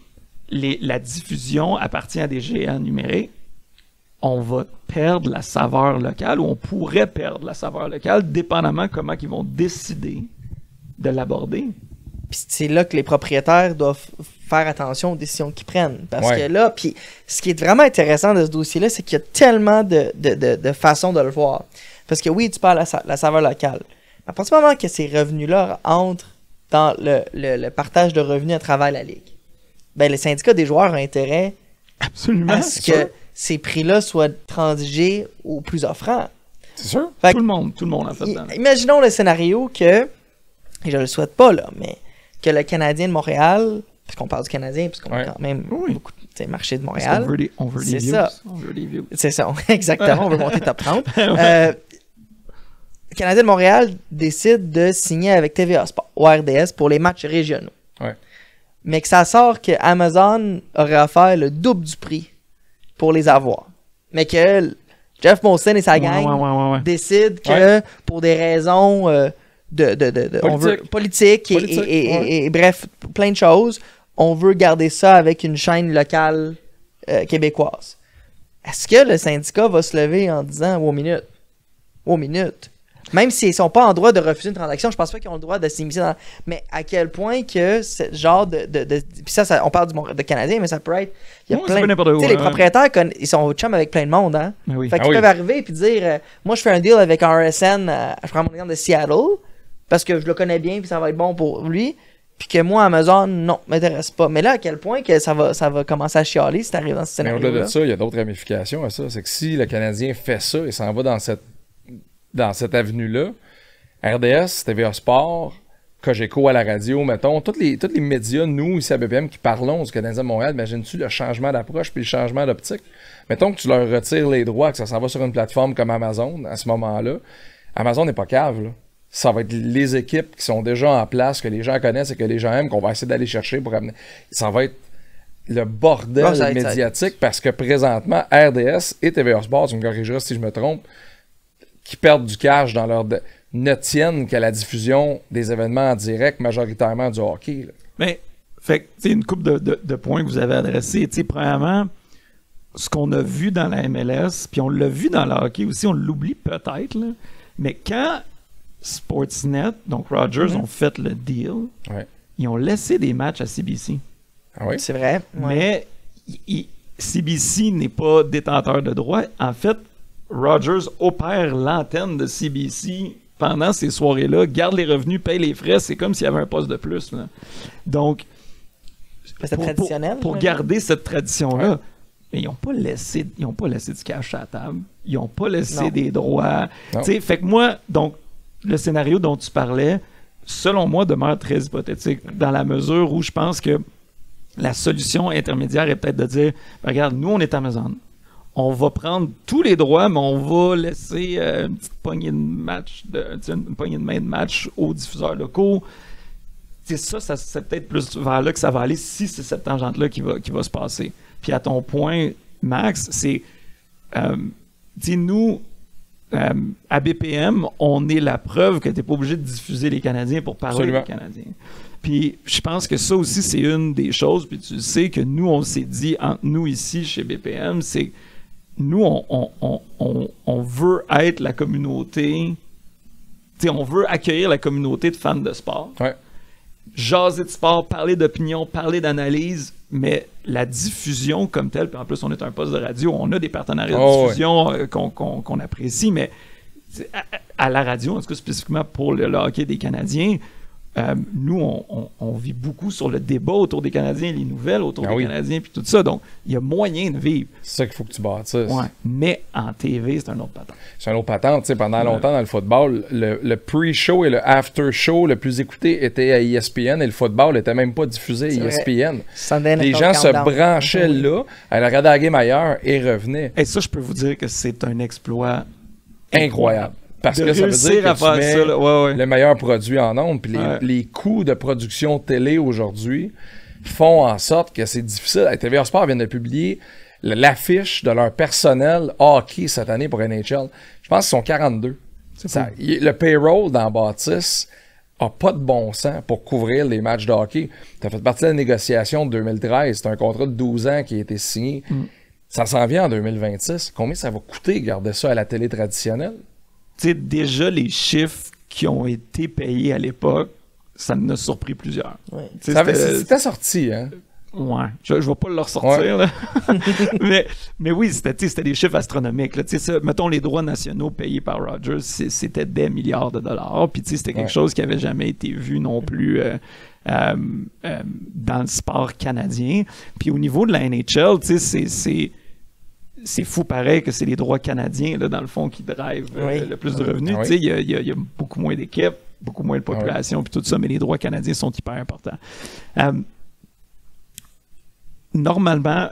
la diffusion appartient à des géants numériques, on va perdre la saveur locale, ou on pourrait perdre la saveur locale, dépendamment comment ils vont décider de l'aborder. Puis c'est là que les propriétaires doivent faire attention aux décisions qu'ils prennent. Parce que là, puis ce qui est vraiment intéressant de ce dossier-là, c'est qu'il y a tellement de façons de le voir. Parce que oui, tu parles de la saveur locale. À partir du moment que ces revenus-là entrent dans le partage de revenus à travers la Ligue, ben les syndicats des joueurs ont intérêt Absolument. à ce que ces prix-là soient transigés au plus offrant. C'est sûr. Fait Tout le monde en fait. Imaginons le scénario que, et je le souhaite pas là, mais que le Canadien de Montréal, parce qu'on parle du Canadien, parce qu'on a quand même beaucoup de marché de Montréal. On veut C'est des ça. views. On veut des views. C'est ça, exactement, on veut monter top 30. Le Canadien de Montréal décide de signer avec TVA Sport ou RDS pour les matchs régionaux. Ouais. Mais que ça sort que Amazon aurait offert le double du prix pour les avoir. Mais que Jeff Molson et sa gang décident que pour des raisons politiques et bref, plein de choses, on veut garder ça avec une chaîne locale québécoise. est-ce que le syndicat va se lever en disant « Wow, minute. » Même s'ils ne sont pas en droit de refuser une transaction, je pense pas qu'ils ont le droit de s'immiscer dans... Mais à quel point que ce genre de... Puis ça, on parle de Canadiens, mais ça peut être... Il y a Ouais, plein... ça peut n'importe où, Tu sais, les ouais. propriétaires, ils sont chum avec plein de monde, hein? Ben oui. Fait qu'ils Ah oui. peuvent arriver et dire moi, je fais un deal avec RSN, je prends mon exemple de Seattle, parce que je le connais bien puis ça va être bon pour lui. Puis que moi, Amazon, non, m'intéresse pas. Mais là, à quel point que ça va commencer à chialer si t'arrives dans ce Mais scénario-là. au-delà de ça, il y a d'autres ramifications à ça. C'est que si le Canadien fait ça et s'en va dans cette avenue-là, RDS, TVA Sport, Cogeco à la radio, mettons, tous les médias, nous, ici à BPM, qui parlons du Canadien de Montréal, imagines-tu le changement d'approche puis le changement d'optique? Mettons que tu leur retires les droits, que ça s'en va sur une plateforme comme Amazon, à ce moment-là. Amazon n'est pas cave, là. Ça va être les équipes qui sont déjà en place, que les gens connaissent et que les gens aiment, qu'on va essayer d'aller chercher pour amener. Ça va être le bordel Non, ça va être- médiatique parce que présentement, RDS et TVA Sport, tu me corrigeras si je me trompe, qui perdent du cash dans leur... ne tiennent qu'à la diffusion des événements en direct, majoritairement du hockey. Là. Mais, fait que, tu sais, une couple de points que vous avez adressés. Tu sais, premièrement, ce qu'on a vu dans la MLS, puis on l'a vu dans le hockey aussi, on l'oublie peut-être, là, mais quand Sportsnet, donc Rogers, ont fait le deal, Ouais. ils ont laissé des matchs à CBC. Ah oui? C'est vrai. Ouais. Mais CBC n'est pas détenteur de droits. En fait, Rogers opère l'antenne de CBC pendant ces soirées-là, garde les revenus, paye les frais. C'est comme s'il y avait un poste de plus. Là. Donc, C'est traditionnel. pour j'imagine. garder cette tradition-là, Ouais. mais ils n'ont pas laissé du cash à la table. Ils n'ont pas laissé Non. des droits. Non. Tu sais, fait que moi, donc, le scénario dont tu parlais, selon moi, demeure très hypothétique dans la mesure où je pense que la solution intermédiaire est peut-être de dire, regarde, nous, on est Amazon. On va prendre tous les droits, mais on va laisser une petite poignée de match, une poignée de main de match aux diffuseurs locaux. C'est ça, c'est peut-être plus vers là que ça va aller si c'est cette tangente-là qui va se passer. Puis à ton point, Max, c'est, nous, à BPM, on est la preuve que tu n'es pas obligé de diffuser les Canadiens pour parler Absolument. des Canadiens. Puis je pense que ça aussi, c'est une des choses, puis tu sais que nous, on s'est dit, entre nous ici, chez BPM, c'est nous, on veut être la communauté, tu sais, on veut accueillir la communauté de fans de sport. Ouais. Jaser de sport, parler d'opinion, parler d'analyse, mais la diffusion comme telle, puis en plus on est un poste de radio, on a des partenariats de diffusion qu'on apprécie, mais à la radio, en tout cas spécifiquement pour le hockey des Canadiens, nous on vit beaucoup sur le débat autour des Canadiens, les nouvelles autour des Canadiens, puis tout ça, donc il y a moyen de vivre. C'est ça qu'il faut que tu bâtisses. Ouais. Mais en TV, c'est un autre patente. C'est un autre patente. Tu sais, pendant longtemps dans le football, le pre-show et le after-show le plus écouté était à ESPN et le football n'était même pas diffusé à C'est ESPN. Sunday Les Night gens se Countdown. branchaient là, allaient regarder la game ailleurs et revenaient. Et ça, je peux vous dire que c'est un exploit Incroyable. Parce de que ça veut réussir dire à que tu faire mets ça, là. Ouais, ouais. le meilleur produit en ondes. Puis Ouais. les coûts de production télé aujourd'hui font en sorte que c'est difficile. TVA Sport vient de publier l'affiche de leur personnel hockey cette année pour NHL. Je pense qu'ils sont 42. Le payroll dans Bâtisse a pas de bon sens pour couvrir les matchs de hockey. Tu as fait partie de la négociation de 2013. C'est un contrat de 12 ans qui a été signé. Ça s'en vient en 2026. Combien ça va coûter garder ça à la télé traditionnelle? Tu sais, déjà, les chiffres qui ont été payés à l'époque, ça en a surpris plusieurs. Ouais. Tu sais, C'était sorti, hein? Ouais, je vais pas le ressortir, là. mais oui, c'était des chiffres astronomiques. Là. Mettons, les droits nationaux payés par Rogers, c'était des milliards de dollars. Puis c'était quelque chose qui avait jamais été vu non plus dans le sport canadien. Puis au niveau de la NHL, c'est fou pareil que c'est les droits canadiens, là, dans le fond, qui drivent le plus de revenus. Oui. Il y a beaucoup moins d'équipes, beaucoup moins de population, puis tout ça, mais les droits canadiens sont hyper importants. Normalement,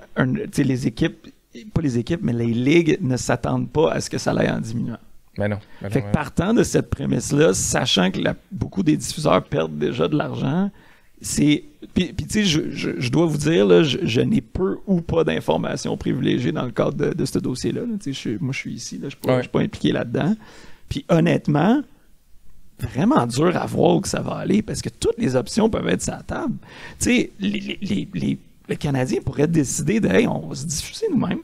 les équipes, pas les équipes, mais les ligues ne s'attendent pas à ce que ça aille en diminuant. Mais non. Fait que partant de cette prémisse-là, sachant que beaucoup des diffuseurs perdent déjà de l'argent, c'est... Puis tu sais, je dois vous dire, là, je n'ai peu ou pas d'informations privilégiées dans le cadre de ce dossier-là. Là. Moi, je suis ici, là, je ne suis pas impliqué là-dedans. Puis honnêtement, vraiment dur à voir où que ça va aller, parce que toutes les options peuvent être sur la table. Tu sais, les Canadiens pourraient décider de « Hey, on va se diffuser nous-mêmes.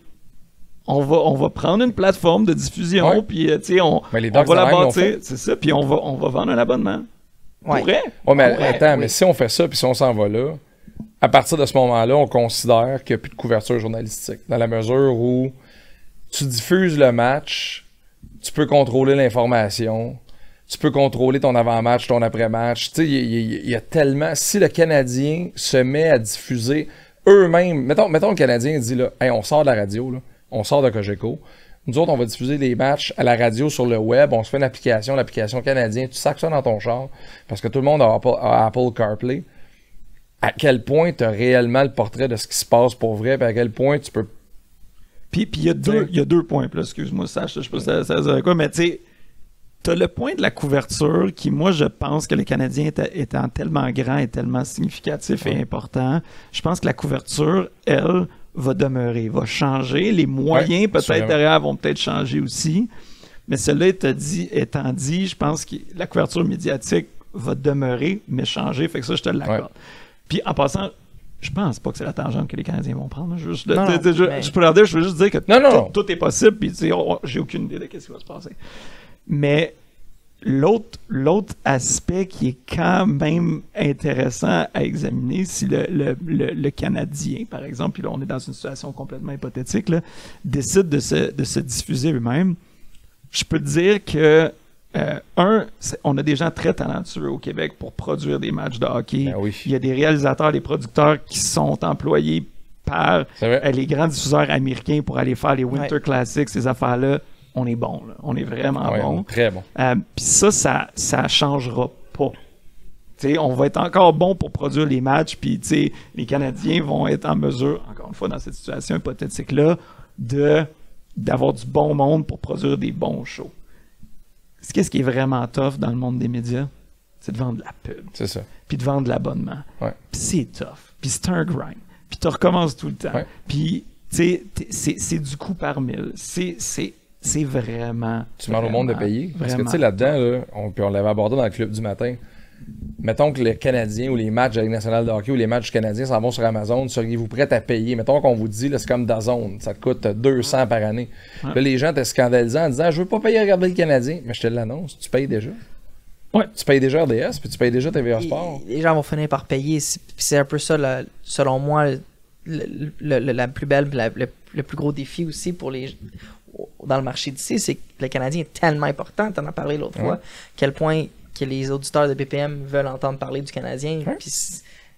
on va prendre une plateforme de diffusion, Ouais. puis tu sais, on Mais les va Ducks la de même l'ont bâtir, fait. c'est ça, puis on va vendre un abonnement. Ouais. Pour vrai? Ouais, mais Ouais, attends, oui. mais si on fait ça, puis si on s'en va là, à partir de ce moment-là, on considère qu'il n'y a plus de couverture journalistique. Dans la mesure où tu diffuses le match, tu peux contrôler l'information, tu peux contrôler ton avant-match, ton après-match. Tu sais, il y a tellement... Si le Canadien se met à diffuser eux-mêmes... Mettons le Canadien dit, là, hey, on sort de la radio, là, on sort de Cogeco. Nous autres, on va diffuser les matchs à la radio sur le web. On se fait une application, l'application Canadien. Tu sacs ça dans ton char parce que tout le monde a Apple CarPlay. À quel point tu as réellement le portrait de ce qui se passe pour vrai, puis à quel point tu peux... Puis il y a deux points, puis là, excuse-moi, Sach, je sais pas si ça veut dire quoi, mais tu sais, t'as le point de la couverture qui, moi, je pense que les Canadiens étant tellement grand et tellement significatif et important, je pense que la couverture, elle, va demeurer, va changer. Les moyens, peut-être, assurément. derrière, vont peut-être changer aussi. Mais cela étant dit, je pense que la couverture médiatique va demeurer, mais changer. Fait que ça, je te l'accorde. Ouais. Puis, en passant, je pense pas que c'est la tangente que les Canadiens vont prendre. Je mais- peux leur dire, je veux juste dire que Non. tout est possible, puis tu sais, j'ai aucune idée de ce qui va se passer. Mais l'autre aspect qui est quand même intéressant à examiner, si le Canadien, par exemple, puis là on est dans une situation complètement hypothétique, là, décide de se diffuser eux-mêmes, je peux te dire que on a des gens très talentueux au Québec pour produire des matchs de hockey. Ben oui. Il y a des réalisateurs, des producteurs qui sont employés par C'est vrai. les grands diffuseurs américains pour aller faire les Winter Ouais. Classics, ces affaires-là. On est bon, là. On est vraiment Ouais, bon. très bon. Puis ça changera pas. T'sais, on va être encore bon pour produire les matchs, puis t'sais, les Canadiens vont être en mesure, encore une fois dans cette situation hypothétique-là, d'avoir du bon monde pour produire des bons shows. Qu'est-ce qui est vraiment tough dans le monde des médias? C'est de vendre de la pub, C'est ça. puis de vendre de l'abonnement. Ouais. Puis c'est tough, puis c'est un grind, puis tu recommences tout le temps. Ouais. Puis c'est du coup par mille. C'est vraiment... Tu demandes au monde de vraiment, payer. Parce que, vraiment tu sais, là-dedans, là, puis on l'avait abordé dans le club du matin. Mettons que les Canadiens ou les matchs de la Ligue nationale de hockey ou les matchs canadiens s'en vont sur Amazon, seriez-vous prêts à payer? Mettons qu'on vous dit, là, c'est comme DAZN, ça te coûte 200 par année. Ouais. Là, les gens étaient scandalisants en disant, je veux pas payer à regarder le Canadien. Mais je te l'annonce, tu payes déjà. Ouais. Tu payes déjà RDS, puis tu payes déjà TVA Sport. Les gens vont finir par payer. C'est un peu ça, selon moi, la plus belle, le plus gros défi aussi pour dans le marché d'ici, c'est que le Canadien est tellement important, tu en as parlé l'autre fois, quel point que les auditeurs de BPM veulent entendre parler du Canadien. Ouais. Puis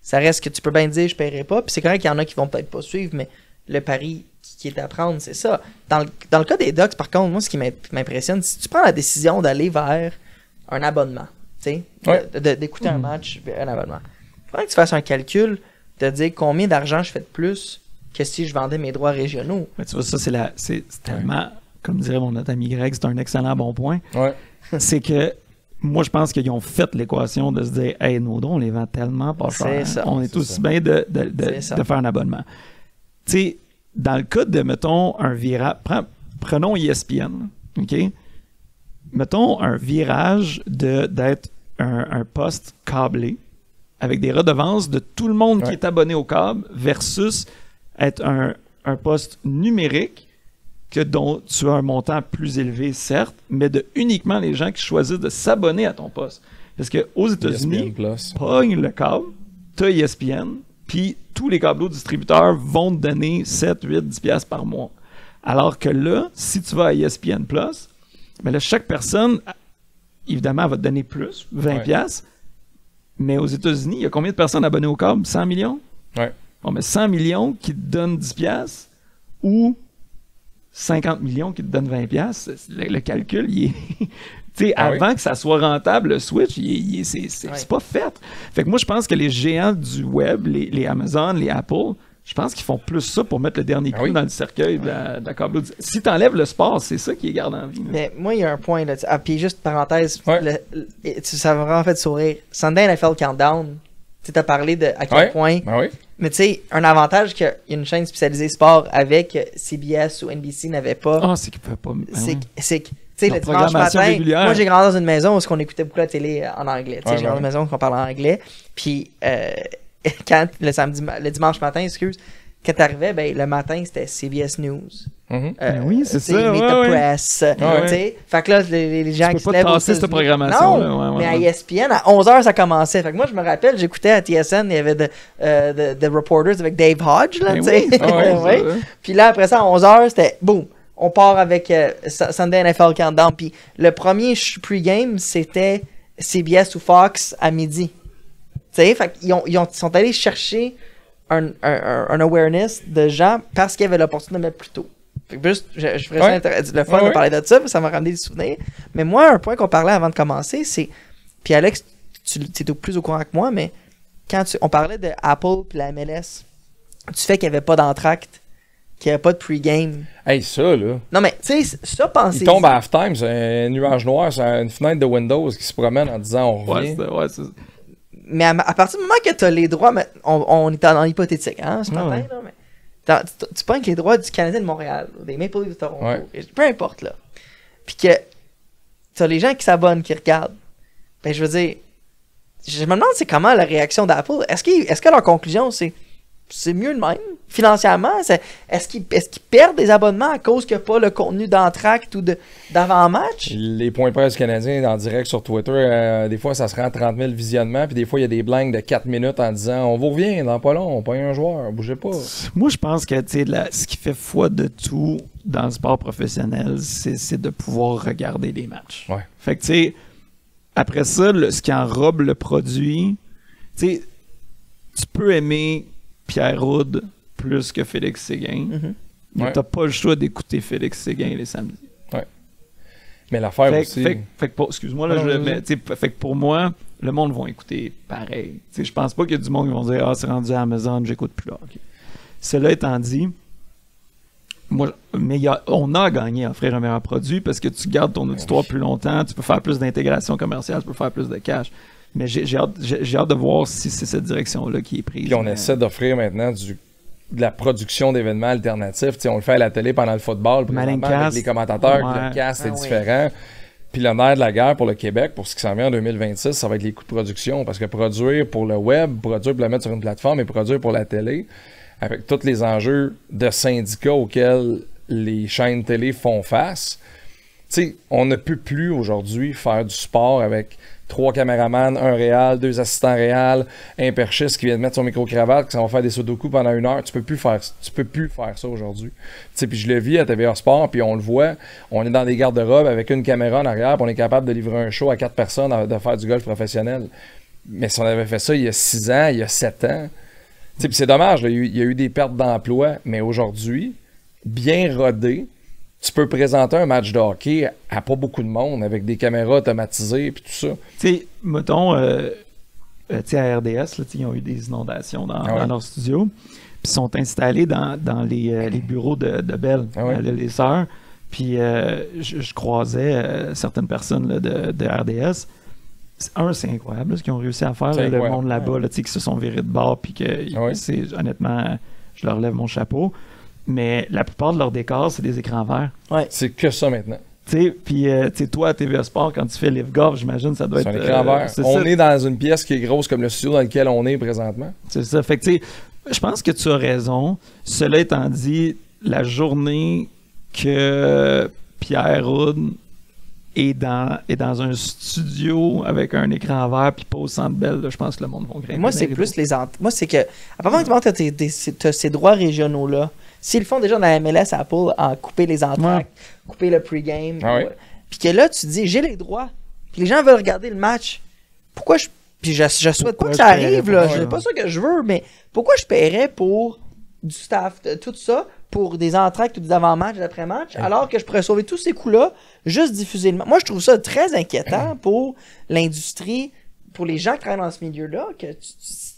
ça reste que tu peux bien dire je paierai pas, puis c'est correct qu'il y en a qui vont peut-être pas suivre, mais le pari qui est à prendre, c'est ça. Dans le cas des Ducks, par contre, moi, ce qui m'impressionne, si tu prends la décision d'aller vers un abonnement, tu sais, Ouais. d'écouter un match, un abonnement, il faudrait que tu fasses un calcul de dire combien d'argent je fais de plus que si je vendais mes droits régionaux. Mais tu vois, ça, c'est tellement, comme dirait mon autre ami Greg, c'est un excellent bon point. Ouais. C'est que moi, je pense qu'ils ont fait l'équation de se dire, hey, nos droits, on les vend tellement pas cher. C'est ça. On est C'est aussi ça. bien de C'est ça. faire un abonnement. Tu sais, dans le cas de, mettons, un virage, prenons ESPN, OK? Mettons un virage d'être un poste câblé avec des redevances de tout le monde qui Ouais. est abonné au câble versus être un poste numérique dont tu as un montant plus élevé, certes, mais de uniquement les gens qui choisissent de s'abonner à ton poste. Parce qu'aux États-Unis, ESPN Plus. pogne le câble, tu as ESPN, puis tous les câbleaux distributeurs vont te donner 7, 8, 10 piastres par mois. Alors que là, si tu vas à ESPN Plus, ben là, chaque personne, évidemment, elle va te donner plus, 20 Ouais. piastres. Mais aux États-Unis, il y a combien de personnes abonnées au câble? 100 millions? Ouais. Bon, mais 100 millions qui te donnent 10 piastres ou 50 millions qui te donnent 20 piastres, le calcul, il est... Tu sais, Ah avant que ça soit rentable, le Switch, c'est Ouais. pas fait. Fait que moi, je pense que les géants du web, les Amazon, les Apple, je pense qu'ils font plus ça pour mettre le dernier coup Ah oui. dans le cercueil de la câble. Si t'enlèves le sport, c'est ça qui est garde en vie. là. Mais moi, il y a un point là. Puis juste parenthèse, Ouais. ça m'a vraiment fait sourire. Sunday NFL Countdown, tu as parlé de à quel Ouais. point. Ben oui. Mais tu sais, un avantage qu'il y a une chaîne spécialisée sport avec CBS ou NBC n'avait pas, Ah, c'est qu'ils peuvent pas... c'est que, tu sais, Leur le dimanche programmation matin, régulière. moi j'ai grandi dans une maison où on écoutait beaucoup la télé en anglais. Tu sais, Ouais, j'ai grandi dans une maison où on parlait en anglais. Puis quand le dimanche matin, excuse, quand t'arrivais, ben, le matin, c'était CBS News. Ben oui, c'est t'sais, ça, Meet ouais, the ouais. Press. T'sais. Fait que là, les gens Tu qui peux se pas lèvent aux tasser cette États-Unis- programmation-là, Non, ouais, ouais, mais ouais. à ESPN, à 11h, ça commençait. Fait que moi, je me rappelle, j'écoutais à TSN, il y avait The Reporters avec Dave Hodge, là, Ben tu sais. oui, ouais, Ouais. ça, ouais. Puis là, après ça, à 11h, c'était boum. On part avec Sunday NFL Countdown. Puis le premier pre-game, c'était CBS ou Fox à midi. Tu sais, fait qu'ils sont allés chercher un awareness de gens parce qu'il y avait l'opportunité de mettre plus tôt. Fait que juste, je ferais ça le fun de parler de ça, ça m'a ramené des souvenirs. Mais moi, un point qu'on parlait avant de commencer, c'est. Puis Alex, tu es plus au courant que moi, mais quand on parlait de Apple puis la MLS, du fait qu'il n'y avait pas d'entracte, qu'il n'y avait pas de pre-game. Hey, ça, là. Non, mais tu sais, ça, pensez. Il tombe à halftime, c'est un nuage noir, c'est une fenêtre de Windows qui se promène en disant on revient. Mais à partir du moment que tu as les droits, on est en hypothétique, hein, ce matin, là, mais tu pognes les droits du Canadien de Montréal, ou des Maple Leafs de Toronto, peu importe, là. Puis que tu as les gens qui s'abonnent, qui regardent. Ben, je veux dire, je me demande c'est comment la réaction d'Apple. Est-ce que leur conclusion, c'est mieux de même, financièrement? Est-ce qu'ils perdent des abonnements à cause qu'il n'y a pas le contenu d'entracte ou d'avant-match? Les points de presse canadiens en direct sur Twitter, des fois, ça se rend à 30 000 visionnements, puis des fois, il y a des blanks de 4 minutes en disant « On vous revient dans pas long, on pogne un joueur, bougez pas. » Moi, je pense que ce qui fait foi de tout dans le sport professionnel, c'est de pouvoir regarder les matchs. Ouais. Fait que, tu sais, après ça, ce qui enrobe le produit, tu sais, tu peux aimer Pierre Houd plus que Félix Séguin, mais t'as pas le choix d'écouter Félix Séguin les samedis. Ouais. Mais l'affaire aussi... Fait que excuse-moi, là, fait que pour moi, le monde va écouter pareil. T'sais, je pense pas qu'il y a du monde qui vont dire « Ah, c'est rendu à Amazon, j'écoute plus là. Okay. » Cela étant dit, on a gagné à offrir un meilleur produit parce que tu gardes ton auditoire plus longtemps, tu peux faire plus d'intégration commerciale, tu peux faire plus de cash. Mais j'ai hâte de voir si c'est cette direction-là qui est prise. Puis on essaie d'offrir maintenant de la production d'événements alternatifs. T'sais, on le fait à la télé pendant le football, avec les commentateurs, le cast est différent. Puis le nerf de la guerre pour le Québec, pour ce qui s'en vient en 2026, ça va être les coûts de production. Parce que produire pour le web, produire pour le mettre sur une plateforme et produire pour la télé, avec tous les enjeux de syndicats auxquels les chaînes télé font face, on ne peut plus aujourd'hui faire du sport avec 3 caméramans, un réal, 2 assistants réal, un perchiste qui vient de mettre son micro-cravate, qui s'en va faire des sudoku pendant 1 heure. Tu peux plus faire ça aujourd'hui. Puis je le vis à TVA Sport, puis on le voit, on est dans des garde-robes avec une caméra en arrière, puis on est capable de livrer un show à 4 personnes, de faire du golf professionnel. Mais si on avait fait ça il y a 6 ans, il y a 7 ans, puis c'est dommage, là, il y a eu des pertes d'emploi, mais aujourd'hui, bien rodé, tu peux présenter un match de hockey à pas beaucoup de monde avec des caméras automatisées et tout ça. Tu sais, mettons, à RDS, là, ils ont eu des inondations dans leur studio. Puis sont installés dans les bureaux de Bell, les sœurs. Puis je croisais certaines personnes là, de RDS. C'est incroyable là, ce qu'ils ont réussi à faire, là, le monde là-bas, là, qui se sont virés de bord. Puis que, honnêtement, je leur lève mon chapeau. Mais la plupart de leurs décors, c'est des écrans verts. Ouais. C'est que ça maintenant. Puis toi, à TVA Sport, quand tu fais Live Golf, j'imagine ça doit être... C'est un écran vert. On est dans une pièce qui est grosse comme le studio dans lequel on est présentement. C'est ça. Fait que tu sais, je pense que tu as raison. Cela étant dit, la journée que Pierre Houd est dans un studio avec un écran vert puis pas au Centre Bell, là, je pense que le monde va grimper. Moi, c'est plus moi, c'est que à partir du moment où tu as ces droits régionaux-là, s'ils le font déjà dans la MLS, Apple, en couper les entractes, couper le pre-game, puis que là, tu dis, j'ai les droits, puis les gens veulent regarder le match, pourquoi je... Puis je souhaite pas que ça arrive, là, c'est pas ça que je veux, mais pourquoi je paierais pour du staff, tout ça, pour des entractes ou des avant-matchs, des après-matchs, alors que je pourrais sauver tous ces coûts-là, juste diffuser le match. Moi, je trouve ça très inquiétant pour l'industrie, pour les gens qui travaillent dans ce milieu-là, que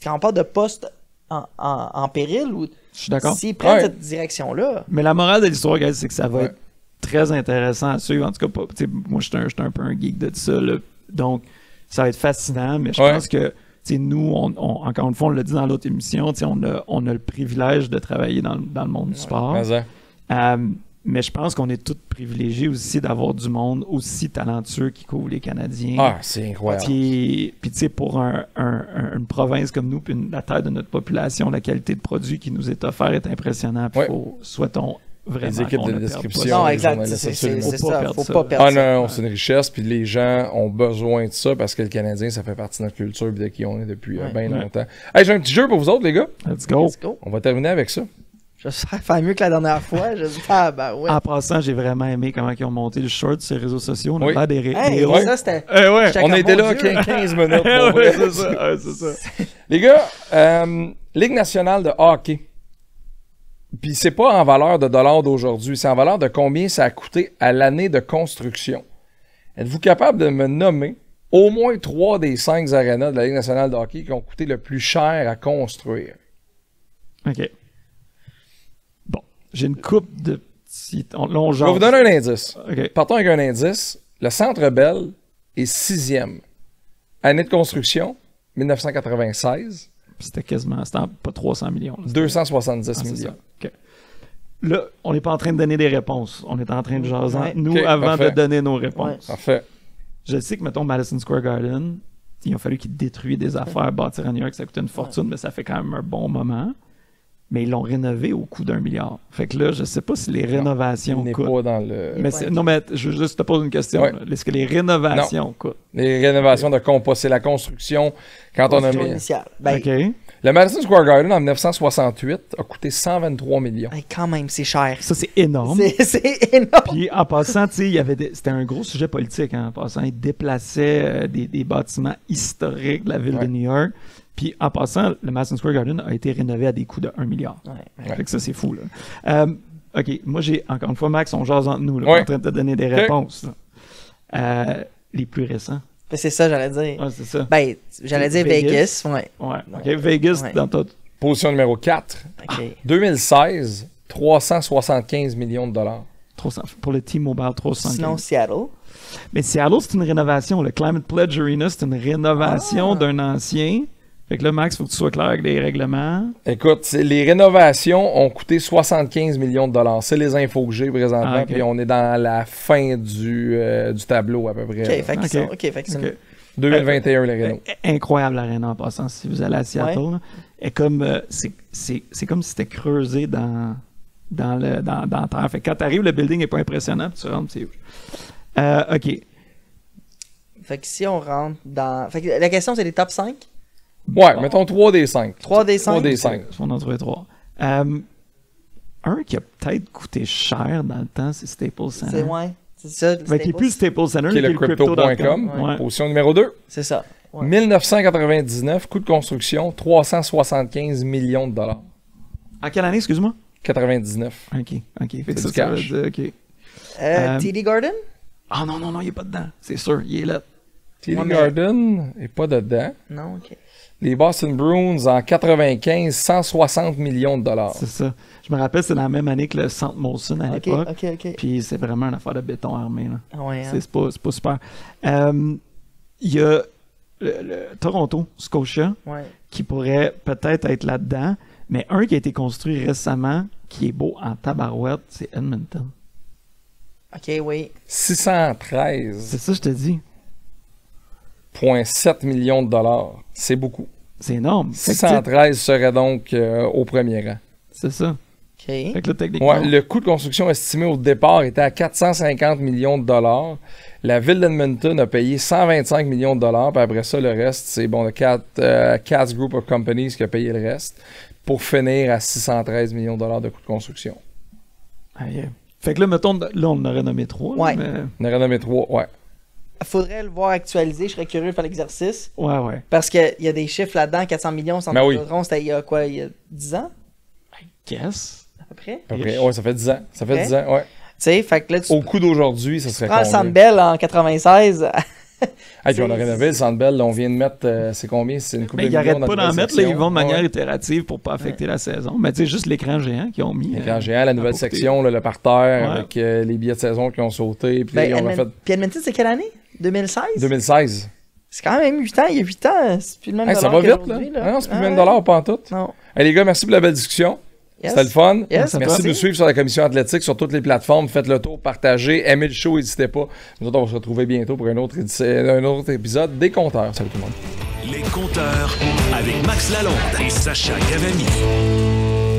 quand on parle de postes en péril, ou je suis d'accord. S'ils prennent cette direction-là. Mais la morale de l'histoire, guys, c'est que ça va être très intéressant à suivre. En tout cas, moi, je suis un peu un geek de ça. Là. Donc, ça va être fascinant. Mais je pense que nous, encore une fois, on l'a dit dans l'autre émission, on a le privilège de travailler dans le monde du sport. Mais je pense qu'on est tous privilégiés aussi d'avoir du monde aussi talentueux qui couvre les Canadiens. Ah, c'est incroyable. Puis tu sais, pour une province comme nous, puis la taille de notre population, la qualité de produit qui nous est offert est impressionnant. Puis souhaitons vraiment les équipes qu'on de ne perde description. pas ça. Non, les exact. journalistes, C'est absolument. Faut pas ça. perdre Faut ça. pas perdre Ah ça. non, c'est une richesse, puis les gens ont besoin de ça parce que le Canadien, ça fait partie de notre culture et de qui on est depuis bien longtemps. Hey, j'ai un petit jeu pour vous autres, les gars. Let's go. Let's go. On va terminer avec ça. J'espère faire mieux que la dernière fois. Je dis, ouais. En passant, j'ai vraiment aimé comment ils ont monté le short sur les réseaux sociaux. On a Oui. l'air des Hey, héros. ça, c'était. Ouais. J'étais On comme, a été mon là Dieu. 15 minutes. pour Ouais, vrai. c'est ça. Ouais, c'est ça. Les gars, Ligue nationale de hockey. Puis c'est pas en valeur de dollars d'aujourd'hui, c'est en valeur de combien ça a coûté à l'année de construction. Êtes-vous capable de me nommer au moins 3 des 5 arénas de la Ligue nationale de hockey qui ont coûté le plus cher à construire? OK. Bon, j'ai une coupe de petits... Là, on Je vais vous donner un indice. OK. Partons avec un indice. Le Centre Bell est 6e. Année de construction, 1996, C'était quasiment... C'était pas 300 millions. Là. 270 Ah, c'est millions. ça. OK. Là, on n'est pas en train de donner des réponses. On est en train de jaser entre nous OK, avant parfait. de donner nos réponses. Parfait. Je sais que, mettons, Madison Square Garden, il a fallu qu'ils détruisent des affaires, bâtir à New York, ça coûtait une fortune, mais ça fait quand même un bon moment. Mais ils l'ont rénové au coût d'1 milliard. Fait que là, je sais pas si les Il rénovations n'est coûtent. pas dans le... Mais non, mais je veux juste te poser une question. Ouais. là. Est-ce que les rénovations coûtent? Les rénovations de compost, c'est la construction quand on a Construction mis... initiale. Ben, OK. Le Madison Square Garden en 1968 a coûté 123 millions. hey, quand même, c'est cher. Ça, c'est énorme. C'est énorme. Puis en passant, tu sais, il y avait c'était un gros sujet politique. Hein, en passant, ils déplaçaient des bâtiments historiques de la ville de New York. Puis en passant, le Madison Square Garden a été rénové à des coûts de 1 milliard. Ouais. Fait que ça, c'est fou. Là. OK, moi, j'ai encore une fois, Max, on jase entre nous. Là, on est en train de te donner des réponses. Là. Les plus récents. Ben, c'est ça, j'allais dire. Ouais, c'est ça. Ben, j'allais dire Vegas. Vegas. Ouais. Ouais. OK, Vegas, Ouais. dans ton... Position numéro 4. OK. 2016, 375 millions de dollars. 300, pour le T-Mobile 375. Sinon, Seattle. Mais Seattle, c'est une rénovation. Le Climate Pledge Arena, c'est une rénovation d'un ancien. Fait que là, Max, faut que tu sois clair avec les règlements. Écoute, les rénovations ont coûté 75 millions de dollars. C'est les infos que j'ai présentement. Ah, ok. Puis on est dans la fin du tableau à peu près. OK, là. fait que OK. ça. OK, fait que c'est OK. 2021, les rénaux. Incroyable l'arena en passant, si vous allez à Seattle. Ouais. Là. Et comme, c'est comme si c'était creusé dans la terre. Fait que quand t'arrives, le building n'est pas impressionnant, puis tu rentres, c'est huge. OK. Fait que si on rentre dans. Fait que la question, c'est les top 5. Ouais, mettons 3 des 5. 3 des 5. 3 des 5. On en trouvait 3. Un qui a peut-être coûté cher dans le temps, c'est Staples Center. C'est ouais. C'est ça. Fait qu'il n'est plus Staples Center, Qui est mais le crypto.com. Ouais. Position numéro 2. C'est ça. Ouais. 1999, coût de construction, 375 millions de dollars. En quelle année, excuse-moi? 99. OK. Fait que C'est ça, du ça veut cash. dire, OK. TD Garden? Ah non, il n'est pas dedans. C'est sûr, il est là. TD Ouais, mais- Garden n'est pas dedans. Non, OK. Les Boston Bruins en 95, 160 millions de dollars. C'est ça. Je me rappelle, c'est dans la même année que le Centre Molson à OK, l'époque. OK. Puis c'est vraiment une affaire de béton armé. Là. Ah ouais, hein. C'est pas super. Il y a le Toronto, Scotia, Ouais. qui pourrait peut-être être là-dedans. Mais un qui a été construit récemment, qui est beau en tabarouette, c'est Edmonton. OK, oui. 613,7 C'est ça, je te dis. millions de dollars. C'est beaucoup. C'est énorme. Fait que, tu sais, 613 serait donc au premier rang. c'est ça. OK. Fait que là, techniquement, Ouais, le coût de construction estimé au départ était à 450 millions de dollars. La ville d'Edmonton a payé 125 millions de dollars. Puis après ça, le reste, c'est bon, le Katz Group of Companies qui a payé le reste pour finir à 613 millions de dollars de coût de construction. aïe. Fait que là, mettons, là, on en aurait nommé 3. Ouais. Mais... On aurait nommé 3, ouais. Faudrait le voir actualisé. Je serais curieux de faire l'exercice. Ouais. Parce qu'il y a des chiffres là-dedans. 400 millions, sans Ben oui. c'était il y a quoi? Il y a 10 ans, Guess. à peu près? À peu près. Ouais, ça fait 10 ans. Ça fait Ok. 10 ans, ouais. Tu sais, fait que là, tu Au coût d'aujourd'hui, ça serait prends le combien? Sandbell en 96. Hey, puis on a rénové le Sandbell, là, on vient de mettre, c'est combien? C'est une coupe Mais de ils millions n'arrêtent dans pas la d'en nouvelle mettre, là, ils section. vont de manière Ouais. itérative pour pas affecter la saison. Mais tu sais, juste l'écran géant qu'ils ont mis. L'écran géant, la nouvelle à côté. section, là, le parterre, Ouais. avec les billets de saison qui ont sauté, puis Ben, ils ont refait Puis Edmonton, c'est quelle année? 2016? 2016. C'est quand même 8 ans. Il y a 8 ans. C'est plus le même Hey, ça dollar va vite, là. qu'aujourd'hui, Ah non, c'est plus le Ah même ouais. dollar, pas en tout. Non. Hey, les gars, merci pour la belle discussion. Yes. C'était le fun. Yes, Merci merci. de nous suivre sur la commission athlétique, sur toutes les plateformes. Faites le tour, partagez, aimez le show, n'hésitez pas. Nous autres, on va se retrouver bientôt pour un autre épisode des Compteurs. Salut tout le monde. Les Compteurs avec Max Lalonde et Sacha Gavani.